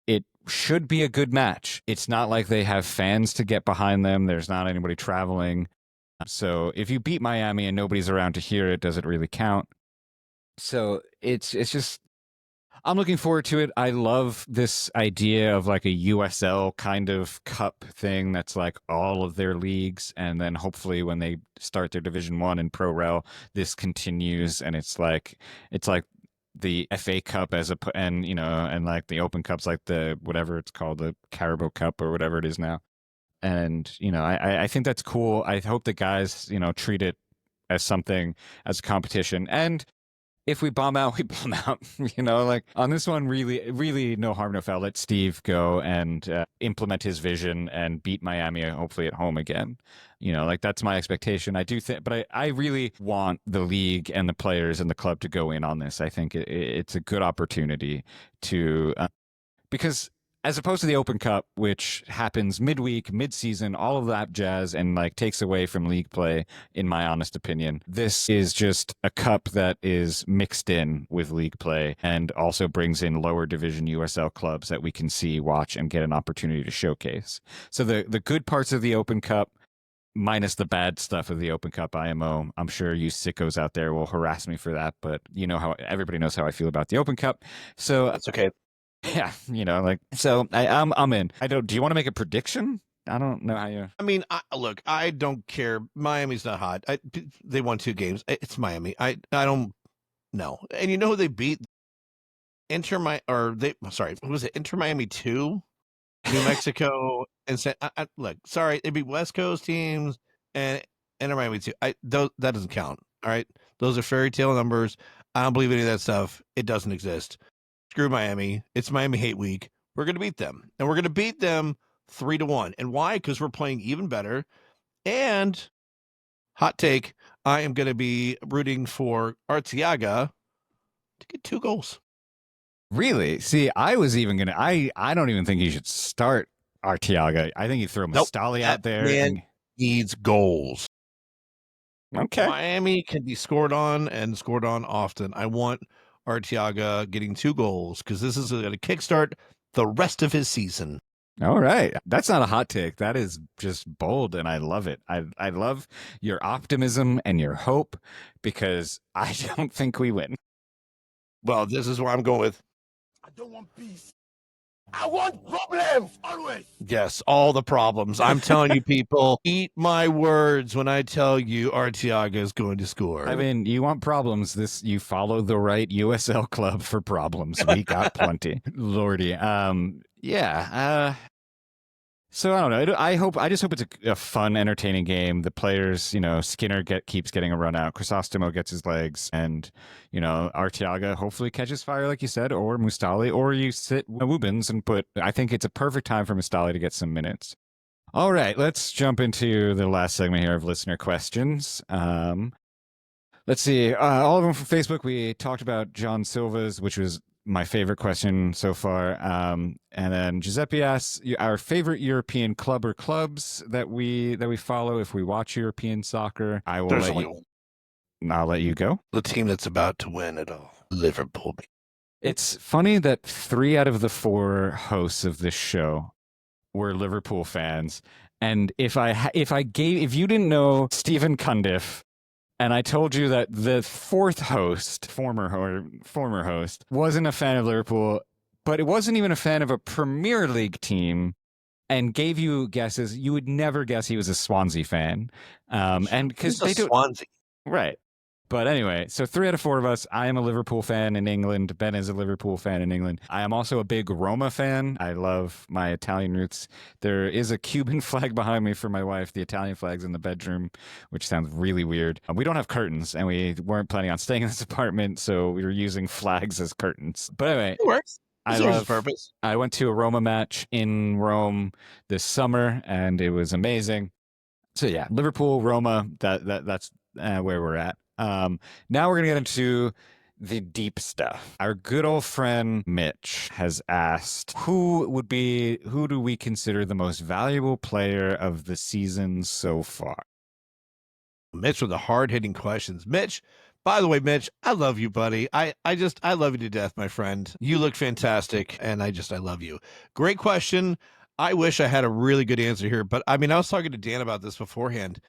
it should be a good match. It's not like they have fans to get behind them. There's not anybody traveling. So if you beat Miami and nobody's around to hear it, does it really count? So it's just, I'm looking forward to it. I love this idea of like a USL kind of cup thing that's like all of their leagues, and then hopefully when they start their Division 1 in Pro Rel, this continues, and it's like the FA Cup and like the Open Cup's like the whatever it's called, the Carabao Cup or whatever it is now. And I think that's cool. I hope the guys treat it as something, as a competition. And if we bomb out, we bomb out. Like on this one, really, really no harm, no foul. Let Steve go and implement his vision and beat Miami, hopefully at home again. Like that's my expectation. I do think, but I really want the league and the players and the club to go in on this. I think it's a good opportunity to, because as opposed to the Open Cup, which happens midweek, mid-season, all of that jazz, and like takes away from league play, in my honest opinion, this is just a cup that is mixed in with league play and also brings in lower division USL clubs that we can see, watch, and get an opportunity to showcase. So the good parts of the Open Cup, minus the bad stuff of the Open Cup IMO. I'm sure you sickos out there will harass me for that, but how everybody knows how I feel about the Open Cup. So That's okay. Yeah, so I'm in. Do you want to make a prediction? I don't know how you. I mean, look, I don't care. Miami's not hot. They won 2 games. It's Miami. I don't know. And who they beat? Who was it? Inter Miami 2, New Mexico, and look, sorry, they beat West Coast teams and Inter Miami 2. That doesn't count. All right, those are fairy tale numbers. I don't believe any of that stuff. It doesn't exist. Screw Miami. It's Miami Hate Week. We're going to beat them. And we're going to beat them 3-1. And why? Because we're playing even better. And, hot take, I am going to be rooting for Arteaga to get 2 goals. Really? See, I was even going to... I don't even think you should start Arteaga. I think you throw Mustali out there. Man needs goals. Okay. Miami can be scored on and scored on often. I want Arteaga getting 2 goals because this is going to kickstart the rest of his season. All right. That's not a hot take. That is just bold, and I love it. I love your optimism and your hope, because I don't think we win. Well, this is where I'm going with. I don't want peace. I want problems always. Yes, all the problems. I'm telling you, people, eat my words when I tell you Arteaga is going to score. I mean, you want problems. You follow the right USL club for problems. We got plenty. Lordy. Yeah. So I don't know. I just hope it's a fun, entertaining game. The players, Skinner keeps getting a run out. Crisostomo gets his legs, and Arteaga hopefully catches fire, like you said, or Mustali, or you sit Woobins and put. I think it's a perfect time for Mustali to get some minutes. All right, let's jump into the last segment here of listener questions. Let's see. All of them from Facebook. We talked about John Silva's, which was my favorite question so far. And then Giuseppe asks our favorite European club or clubs that we follow if we watch European soccer. I'll let you go. The team that's about to win it all, Liverpool. It's funny that 3 out of the 4 hosts of this show were Liverpool fans. And if you didn't know Stephen Cundiff And I told you that the fourth host, former host, wasn't a fan of Liverpool, but it wasn't even a fan of a Premier League team, and gave you guesses. You would never guess he was a Swansea fan, and because He's a they do Swansea. right. But anyway, so 3 out of 4 of us. I am a Liverpool fan in England. Ben is a Liverpool fan in England. I am also a big Roma fan. I love my Italian roots. There is a Cuban flag behind me for my wife. The Italian flag's in the bedroom, which sounds really weird. We don't have curtains, and we weren't planning on staying in this apartment, so we were using flags as curtains. But anyway, It works. I Serves love. purpose. I went to a Roma match in Rome this summer, and it was amazing. So yeah, Liverpool, Roma. That's where we're at. Now we're gonna get into the deep stuff. Our good old friend Mitch has asked, who do we consider the most valuable player of the season so far? Mitch with the hard-hitting questions. Mitch, by the way, Mitch, I love you, buddy. I love you to death, my friend. You look fantastic, and I love you. Great question. I wish I had a really good answer here, but I mean, I was talking to Dan about this beforehand.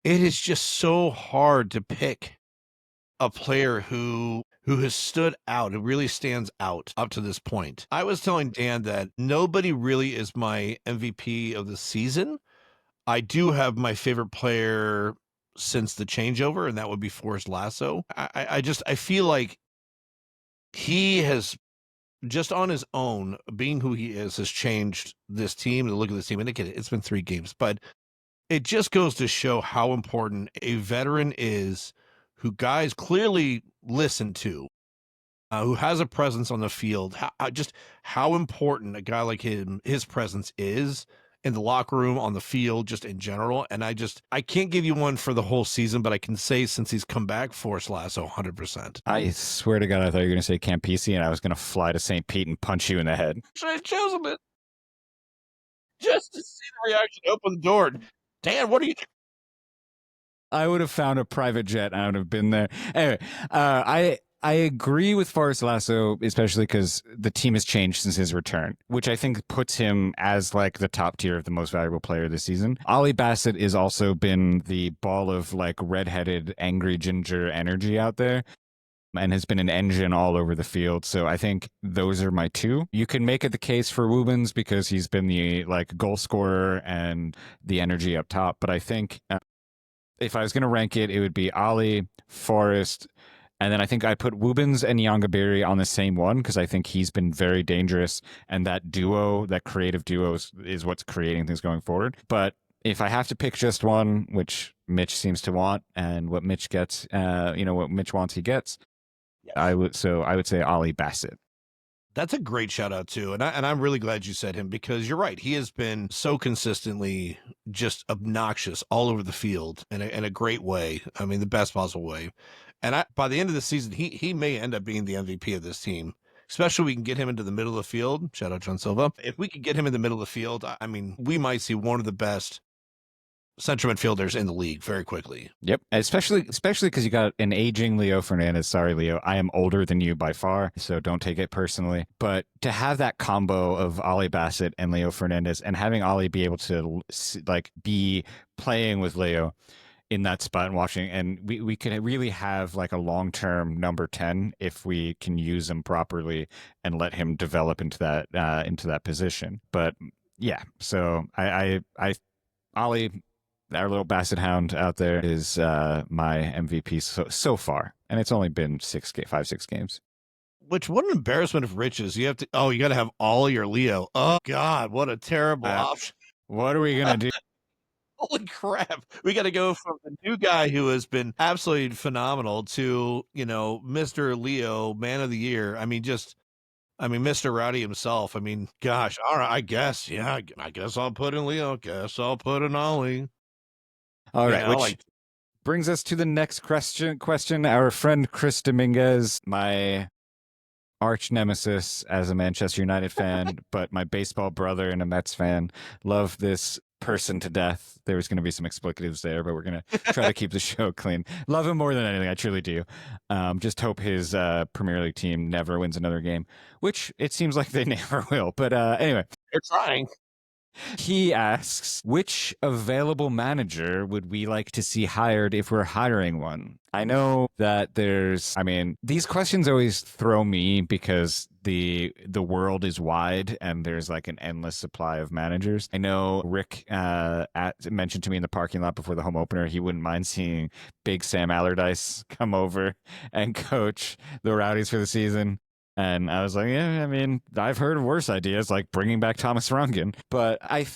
It is just so hard to pick a player who has stood out, who really stands out up to this point. I was telling Dan that nobody really is my MVP of the season. I do have my favorite player since the changeover, and that would be Forrest Lasso. I feel like he has, just on his own, being who he is, has changed this team, the look of this team. And again, it's been 3 games, but it just goes to show how important a veteran is, who guys clearly listen to, who has a presence on the field, how important a guy like him, his presence is in the locker room, on the field, just in general. And I can't give you one for the whole season, but I can say since he's come back, Forrest Lasso, 100%. I swear to God, I thought you were going to say Campisi, and I was going to fly to St. Pete and punch you in the head. Should I have chosen it? Just to see the reaction, open the door. Dan, what are you doing? I would have found a private jet. I would have been there. Anyway, I agree with Forrest Lasso, especially because the team has changed since his return, which I think puts him as like the top tier of the most valuable player this season. Ollie Bassett has also been the ball of like redheaded, angry ginger energy out there, and has been an engine all over the field. So I think those are my 2. You can make it the case for Woobens because he's been the like goal scorer and the energy up top. But I think if I was going to rank it, it would be Ollie, Forrest, and then I think I put Woobens and Jägermeister on the same one because I think he's been very dangerous, and that duo, that creative duo, is what's creating things going forward. But if I have to pick just one, which Mitch seems to want, and what Mitch gets, what Mitch wants, he gets. Yes. I would say Ollie Bassett. That's a great shout out too. And I'm really glad you said him, because you're right. He has been so consistently just obnoxious all over the field in a great way. I mean, the best possible way. And by the end of the season, he may end up being the MVP of this team, especially if we can get him into the middle of the field. Shout out John Silva. If we could get him in the middle of the field, I mean, we might see one of the best central midfielders in the league very quickly. Yep. Especially because you got an aging Leo Fernandez. Sorry, Leo. I am older than you by far, so don't take it personally. But to have that combo of Ollie Bassett and Leo Fernandez, and having Ollie be able to like be playing with Leo in that spot and watching, and we could really have like a long-term number 10 if we can use him properly and let him develop into that position. But yeah, so I Ollie, our little Basset Hound out there, is my MVP so far, and it's only been 5-6 games. Which, what an embarrassment of riches. You got to have Ollie or Leo. Oh God, what a terrible option. What are we gonna do? Holy crap. We got to go from the new guy who has been absolutely phenomenal to, Mr. Leo, man of the year. I mean, Mr. Rowdy himself. I mean, gosh, all right, I guess I'll put in Leo. Guess I'll put in Ollie. All right, which brings us to the next question. Our friend Chris Dominguez, my arch nemesis as a Manchester United fan, but my baseball brother and a Mets fan, love this person to death. There was going to be some explicatives there, but we're going to try to keep the show clean. Love him more than anything. I truly do. Just hope his Premier League team never wins another game, which it seems like they never will. But anyway. They're trying. He asks, which available manager would we like to see hired if we're hiring one? I know that these questions always throw me because the world is wide and there's like an endless supply of managers. I know Rick mentioned to me in the parking lot before the home opener he wouldn't mind seeing Big Sam Allardyce come over and coach the Rowdies for the season. And I was like, yeah, I mean, I've heard of worse ideas like bringing back Thomas Rungan. But I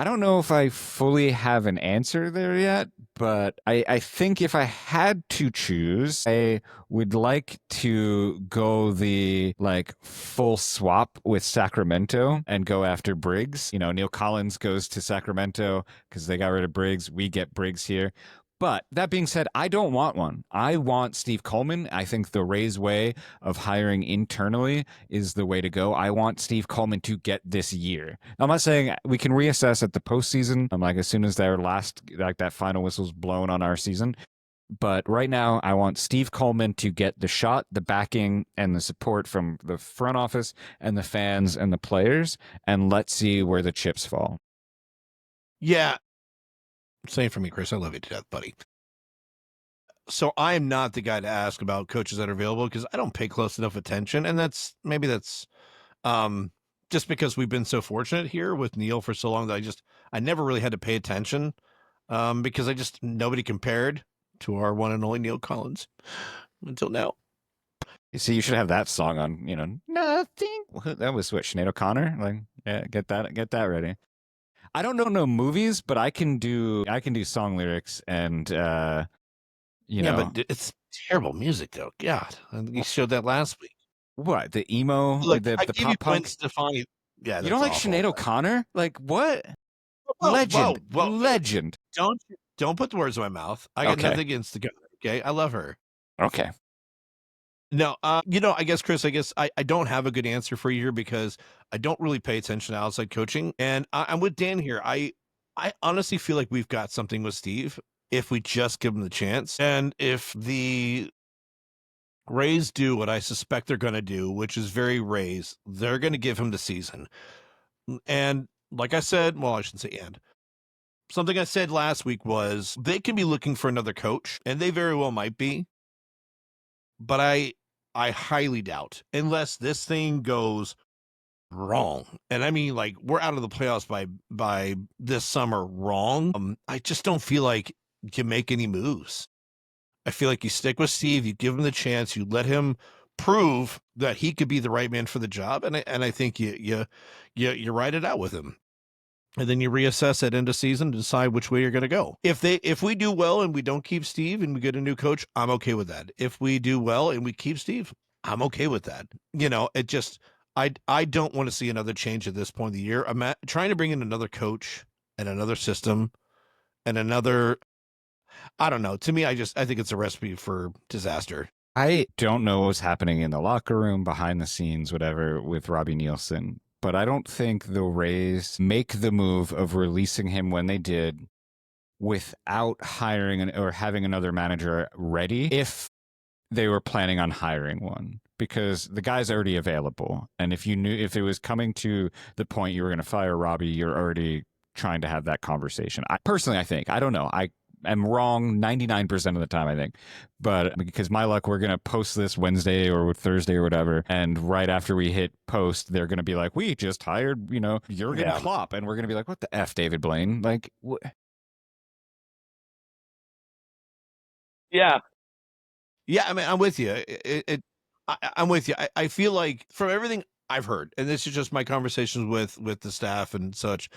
don't know if I fully have an answer there yet. But I think if I had to choose, I would like to go the like full swap with Sacramento and go after Briggs. You know, Neil Collins goes to Sacramento because they got rid of Briggs. We get Briggs here. But that being said, I don't want one. I want Steve Coleman. I think the Rays way of hiring internally is the way to go. I want Steve Coleman to get this year. I'm not saying we can reassess at the postseason. I'm like, as soon as that final whistle's blown on our season. But right now, I want Steve Coleman to get the shot, the backing, and the support from the front office and the fans and the players. And let's see where the chips fall. Yeah. Same for me, Chris. I love you to death, buddy. So I am not the guy to ask about coaches that are available because I don't pay close enough attention. And that's just because we've been so fortunate here with Neil for so long that I never really had to pay attention because nobody compared to our one and only Neil Collins until now. So you should have that song on, nothing. That was what, Sinead O'Connor? Like, yeah, get that ready. I don't know no movies, but I can do song lyrics and Yeah, but it's terrible music though. God, you showed that last week. What, the emo, Look, the I gave pop you punk? Gwen Stefani. Yeah, You don't like awful. Sinead O'Connor? Like what? Whoa, Legend, whoa. legend. Don't put the words in my mouth. I got Okay. nothing against the guy. Okay, I love her. Okay. No, I guess, Chris, I don't have a good answer for you here because I don't really pay attention to outside coaching. And I'm with Dan here. I honestly feel like we've got something with Steve if we just give him the chance. And if the Rays do what I suspect they're going to do, which is very Rays, they're going to give him the season. And like I said, well, I shouldn't say and. Something I said last week was they can be looking for another coach, and they very well might be. But I highly doubt, unless this thing goes wrong. And I mean, like, we're out of the playoffs by this summer wrong. I just don't feel like you make any moves. I feel like you stick with Steve, you give him the chance, you let him prove that he could be the right man for the job, and I think you ride it out with him. And then you reassess at end of season to decide which way you're going to go. If we do well and we don't keep Steve and we get a new coach, I'm okay with that. If we do well and we keep Steve, I'm okay with that. I don't want to see another change at this point of the year. I'm trying to bring in another coach and another system and another, I don't know. To me, I think it's a recipe for disaster. I don't know what's happening in the locker room, behind the scenes, whatever, with Robbie Nielsen. But I don't think the Rays make the move of releasing him when they did without hiring or having another manager ready if they were planning on hiring one, because the guy's already available. And if it was coming to the point you were going to fire Robbie, you're already trying to have that conversation. I think, I don't know. I am wrong 99% of the time, I think. But because my luck, we're going to post this Wednesday or Thursday or whatever. And right after we hit post, they're going to be like, we just hired, Jurgen Klopp. And we're going to be like, what the F, David Blaine? Like, Yeah. Yeah, I mean, I'm with you. I'm with you. I feel like from everything I've heard, and this is just my conversations with the staff and such,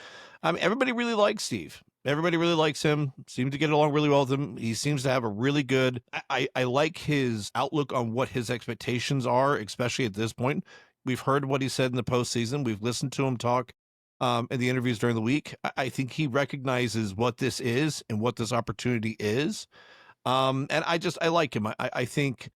I mean, everybody really likes Steve. Everybody really likes him, seems to get along really well with him. He seems to have a really good, I like his outlook on what his expectations are, especially at this point. We've heard what he said in the postseason. We've listened to him talk in the interviews during the week. I think he recognizes what this is and what this opportunity is. And I like him. I think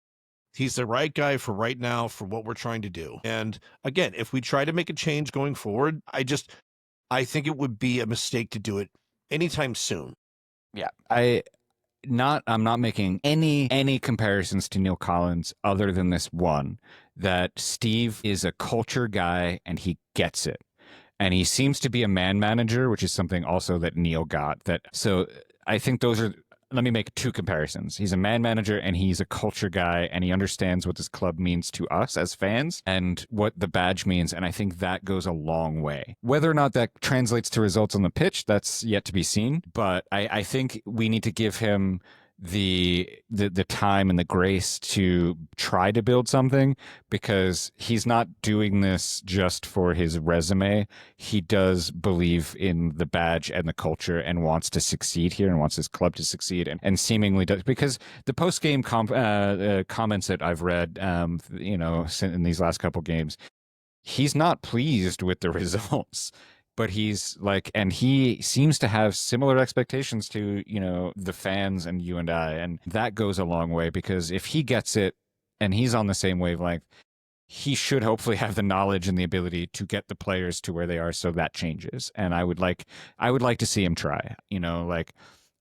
he's the right guy for right now for what we're trying to do. And again, if we try to make a change going forward, I think it would be a mistake to do it anytime soon. Yeah. I'm not making any comparisons to Neil Collins other than this one, that Steve is a culture guy and he gets it. and he seems to be a man manager, which is something also that Neil got. So I think those are. Let me make two comparisons. He's a man manager and he's a culture guy, and he understands what this club means to us as fans and what the badge means. And I think that goes a long way. Whether or not that translates to results on the pitch, that's yet to be seen. But I think we need to give him the time and the grace to try to build something, because he's not doing this just for his resume. He does believe in the badge and the culture and wants to succeed here and wants his club to succeed, and seemingly does, because the post-game comments that I've read in these last couple games, he's not pleased with the results. But he's like, and he seems to have similar expectations to, the fans and you and I. And that goes a long way, because if he gets it and he's on the same wavelength, he should hopefully have the knowledge and the ability to get the players to where they are. So that changes. And I would like to see him try,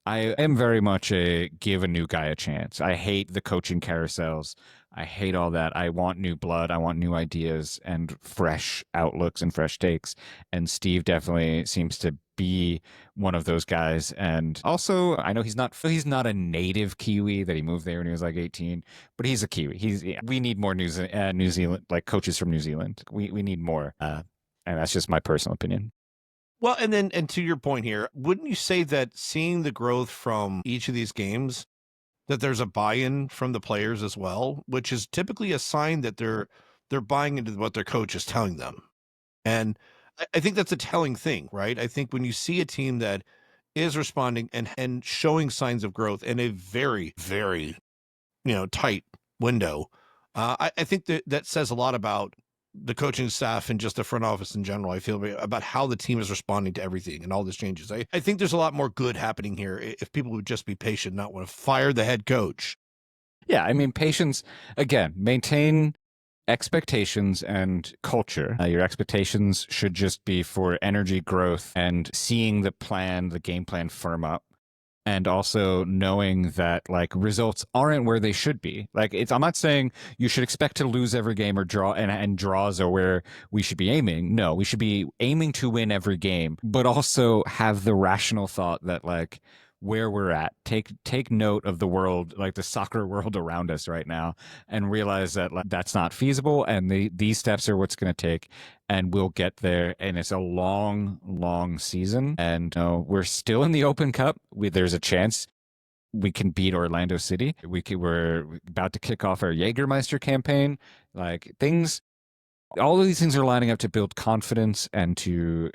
I am very much a give a new guy a chance. I hate the coaching carousels. I hate all that. I want new blood. I want new ideas and fresh outlooks and fresh takes. And Steve definitely seems to be one of those guys. And also, I know he's not a native Kiwi, that he moved there when he was like 18, but he's a Kiwi. We need more New Zealand, like coaches from New Zealand. We need more. And that's just my personal opinion. Well, and to your point here, wouldn't you say that seeing the growth from each of these games, that there's a buy-in from the players as well, which is typically a sign that they're buying into what their coach is telling them. And I think that's a telling thing, right? I think when you see a team that is responding and showing signs of growth in a very, very, tight window, I think that says a lot about the coaching staff and just the front office in general. I feel about how the team is responding to everything and all these changes. I think there's a lot more good happening here if people would just be patient, not want to fire the head coach. Yeah, I mean, patience, again, maintain expectations and culture. Your expectations should just be for energy, growth, and seeing the game plan firm up. And also knowing that like results aren't where they should be. Like I'm not saying you should expect to lose every game or draw, and draws are where we should be aiming. No, we should be aiming to win every game, but also have the rational thought that like where we're at, take note of the world, like the soccer world around us right now, and realize that like, that's not feasible, and these steps are what's going to take, and we'll get there. And it's a long season, and we're still in the Open Cup. There's a chance we can beat Orlando City. We're about to kick off our Jägermeister campaign. Like all of these things are lining up to build confidence and to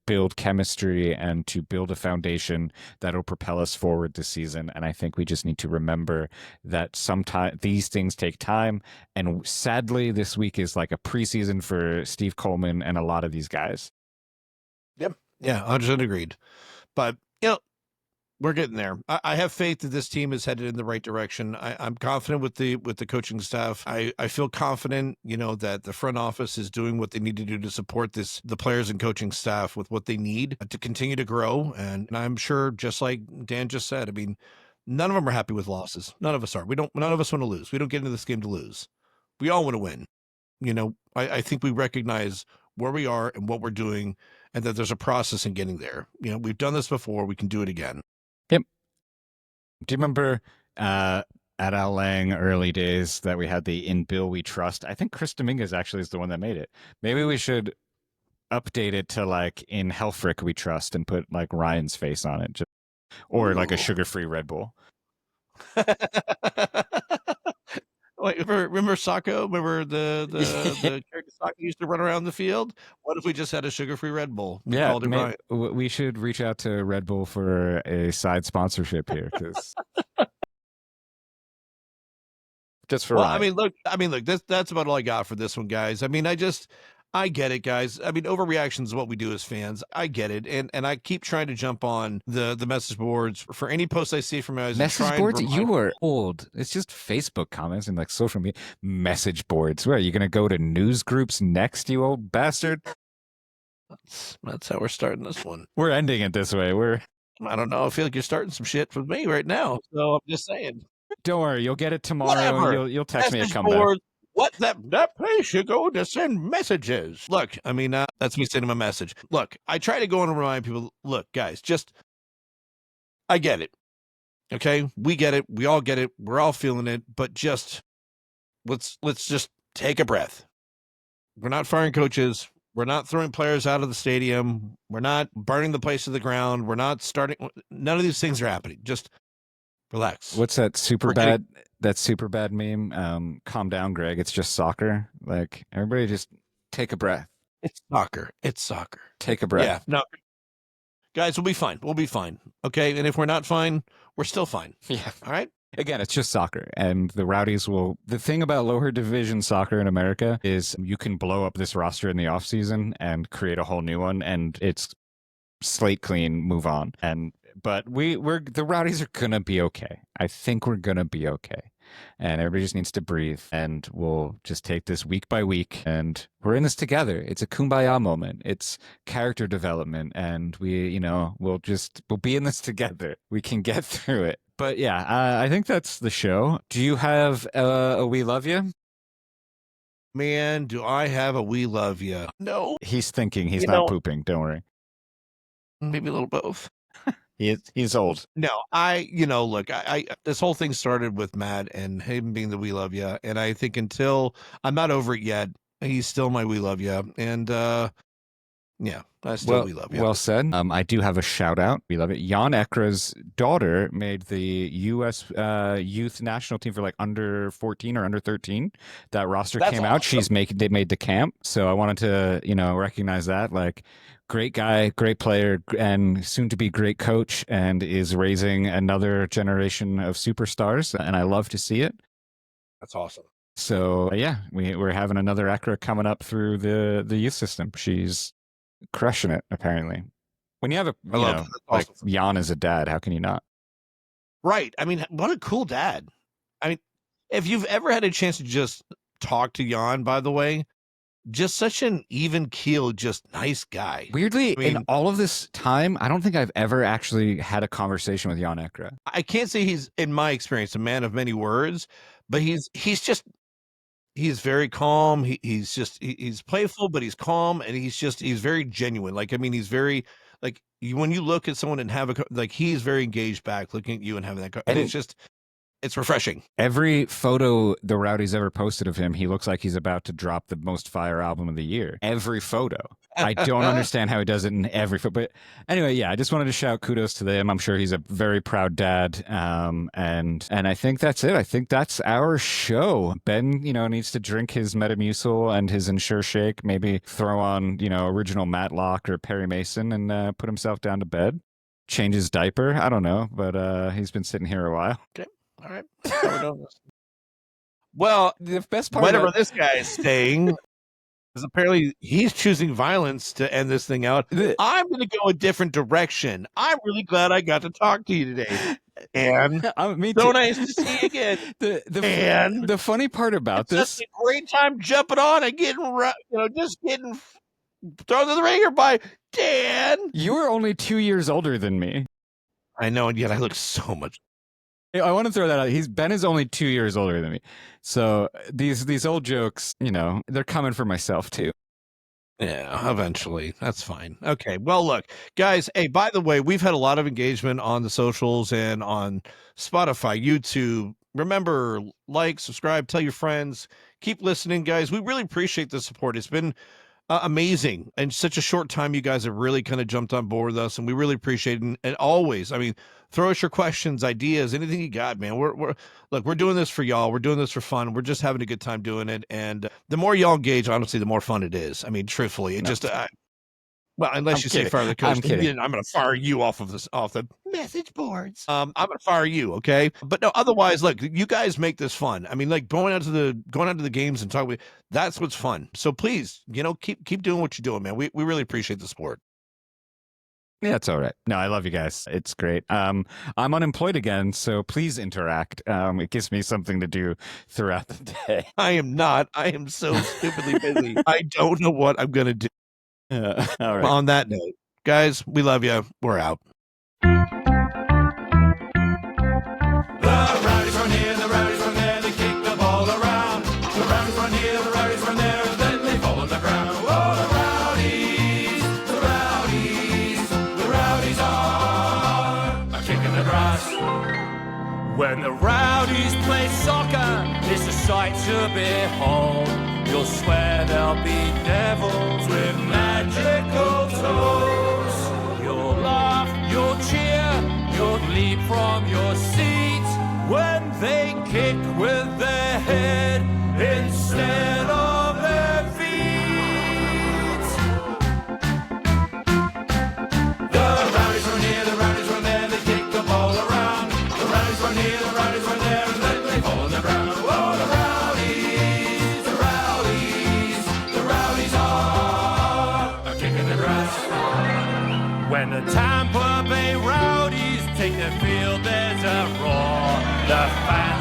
build chemistry and to build a foundation that will propel us forward this season. And I think we just need to remember that sometimes these things take time. And sadly, this week is like a preseason for Steve Coleman and a lot of these guys. Yep. Yeah, 100% agreed. But, we're getting there. I have faith that this team is headed in the right direction. I'm confident with the coaching staff. I feel confident, that the front office is doing what they need to do to support the players and coaching staff with what they need to continue to grow. And I'm sure, just like Dan just said, I mean, none of them are happy with losses. None of us are. None of us want to lose. We don't get into this game to lose. We all want to win. I think we recognize where we are and what we're doing, and that there's a process in getting there. We've done this before. We can do it again. Yep. Do you remember at Al Lang early days that we had the "In Bill We Trust"? I think Chris Dominguez actually is the one that made it. Maybe we should update it to like "In Helfrich We Trust" and put like Ryan's face on it, or like a sugar-free Red Bull. Wait, remember Sacco? Remember the character Sacco used to run around the field? What if we just had a sugar-free Red Bull? Yeah, we should reach out to Red Bull for a side sponsorship here, because just for Ryan. I mean, look. That's about all I got for this one, guys. I mean, I get it, guys. I mean, overreaction is what we do as fans. I get it. And I keep trying to jump on the message boards for any post I see from you guys. Message boards? You are old. It's just Facebook comments and like social media. Message boards. Where are you going to go to news groups next, you old bastard? That's how we're starting this one. We're ending it this way. I don't know. I feel like you're starting some shit with me right now. So I'm just saying. Don't worry. You'll get it tomorrow. You'll text me a comeback. What? That place you go to send messages. Look, I mean, that's me sending him a message. Look, I try to go and remind people, look, guys, I get it. Okay? We get it. We all get it. We're all feeling it. But just, let's just take a breath. We're not firing coaches. We're not throwing players out of the stadium. We're not burning the place to the ground. We're not starting. None of these things are happening. Just relax. What's that super bad meme? Calm down, Greg. It's just soccer. Like, everybody just take a breath. It's soccer. It's soccer. Take a breath. Yeah. No. Guys, we'll be fine. We'll be fine. Okay. And if we're not fine, we're still fine. Yeah. All right. Again, it's just soccer, and the Rowdies will. The thing about lower division soccer in America is you can blow up this roster in the offseason and create a whole new one, and it's slate clean, move on. But the Rowdies are gonna be okay. I think we're gonna be okay, and everybody just needs to breathe, and we'll just take this week by week, and we're in this together. It's a kumbaya moment. It's character development, and we'll be in this together. We can get through it. But yeah, I think that's the show. Do you have a We Love You? Man, do I have a We Love You? No. He's thinking. He's not pooping. Don't worry. Maybe a little both. He's old. No, look, I this whole thing started with Matt and him being the We Love You. And I think until I'm not over it yet, he's still my We Love You. And yeah, I still We Love You. Well said. I do have a shout out. We love it. Jan Ekra's daughter made the U.S. youth national team for like under 14 or under 13. That roster came out. They made the camp. So I wanted to, recognize that. Like, great guy, great player, and soon to be great coach, and is raising another generation of superstars. And I love to see it. That's awesome. So yeah, we're having another Ekra coming up through the youth system. She's crushing it, apparently. When you have like Jan as a dad, how can you not? Right. I mean, what a cool dad. I mean, if you've ever had a chance to just talk to Jan, by the way, just such an even keel, just nice guy. Weirdly, in all of this time, I don't think I've ever actually had a conversation with Jan Ekra. I can't say he's, in my experience, a man of many words, but he's very calm. He's playful, but he's calm, and he's very genuine. Like, I mean, he's very, like, when you look at someone and have he's very engaged back, looking at you and having that, and it's refreshing. Every photo the Rowdies ever posted of him, he looks like he's about to drop the most fire album of the year. Every photo. I don't understand how he does it in every photo. But anyway, yeah, I just wanted to shout kudos to them. I'm sure he's a very proud dad. And I think that's it. I think that's our show. Ben, needs to drink his Metamucil and his Ensure Shake, maybe throw on, original Matlock or Perry Mason, and put himself down to bed. Change his diaper. I don't know, but he's been sitting here a while. Okay. All right. Well, the best part whatever this guy is saying is apparently he's choosing violence to end this thing out. I'm going to go a different direction. I'm really glad I got to talk to you today. And so nice to see you again. The funny part about this, it's a great time jumping on and getting thrown to the ringer by Dan. You were only 2 years older than me. I know, and yet I look so much. I want to throw that out. Ben is only 2 years older than me. So these old jokes, they're coming for myself too. Yeah, eventually. That's fine. Okay. Well, look, guys, hey, by the way, we've had a lot of engagement on the socials and on Spotify, YouTube. Remember, like, subscribe, tell your friends, keep listening, guys. We really appreciate the support. It's been amazing. In such a short time, you guys have really kind of jumped on board with us, and we really appreciate it. And always, I mean, throw us your questions, ideas, anything you got, man. We're doing this for y'all. We're doing this for fun. We're just having a good time doing it. And the more y'all engage, honestly, the more fun it is. I mean, truthfully, unless you say fire the coach, I'm going to fire you off the message boards. I'm going to fire you, okay? But no, otherwise, look, you guys make this fun. I mean, like going out to the games and talking. That's what's fun. So please, keep doing what you're doing, man. We really appreciate the support. Yeah, it's all right. No, I love you guys. It's great. I'm unemployed again, so please interact. It gives me something to do throughout the day. I am not. I am so stupidly busy. I don't know what I'm going to do. All right. On that note, guys, we love you. We're out. The Rowdies run here, the Rowdies run there, they kick the ball around. The Rowdies run here. Rowdies play soccer, it's a sight to behold. You'll swear they'll be devils with magical toes. You'll laugh, you'll cheer, you'll leap from your seat when they kick with their head instead of their feet. The Rowdies run here, the Rowdies run there, they kick the ball around. The Rowdies run here, the Rowdies run there, and then they fall on the ground. Oh, the Rowdies, the Rowdies, the Rowdies are kicking the grass. When the Tampa Bay Rowdies take the field, there's a roar. The fans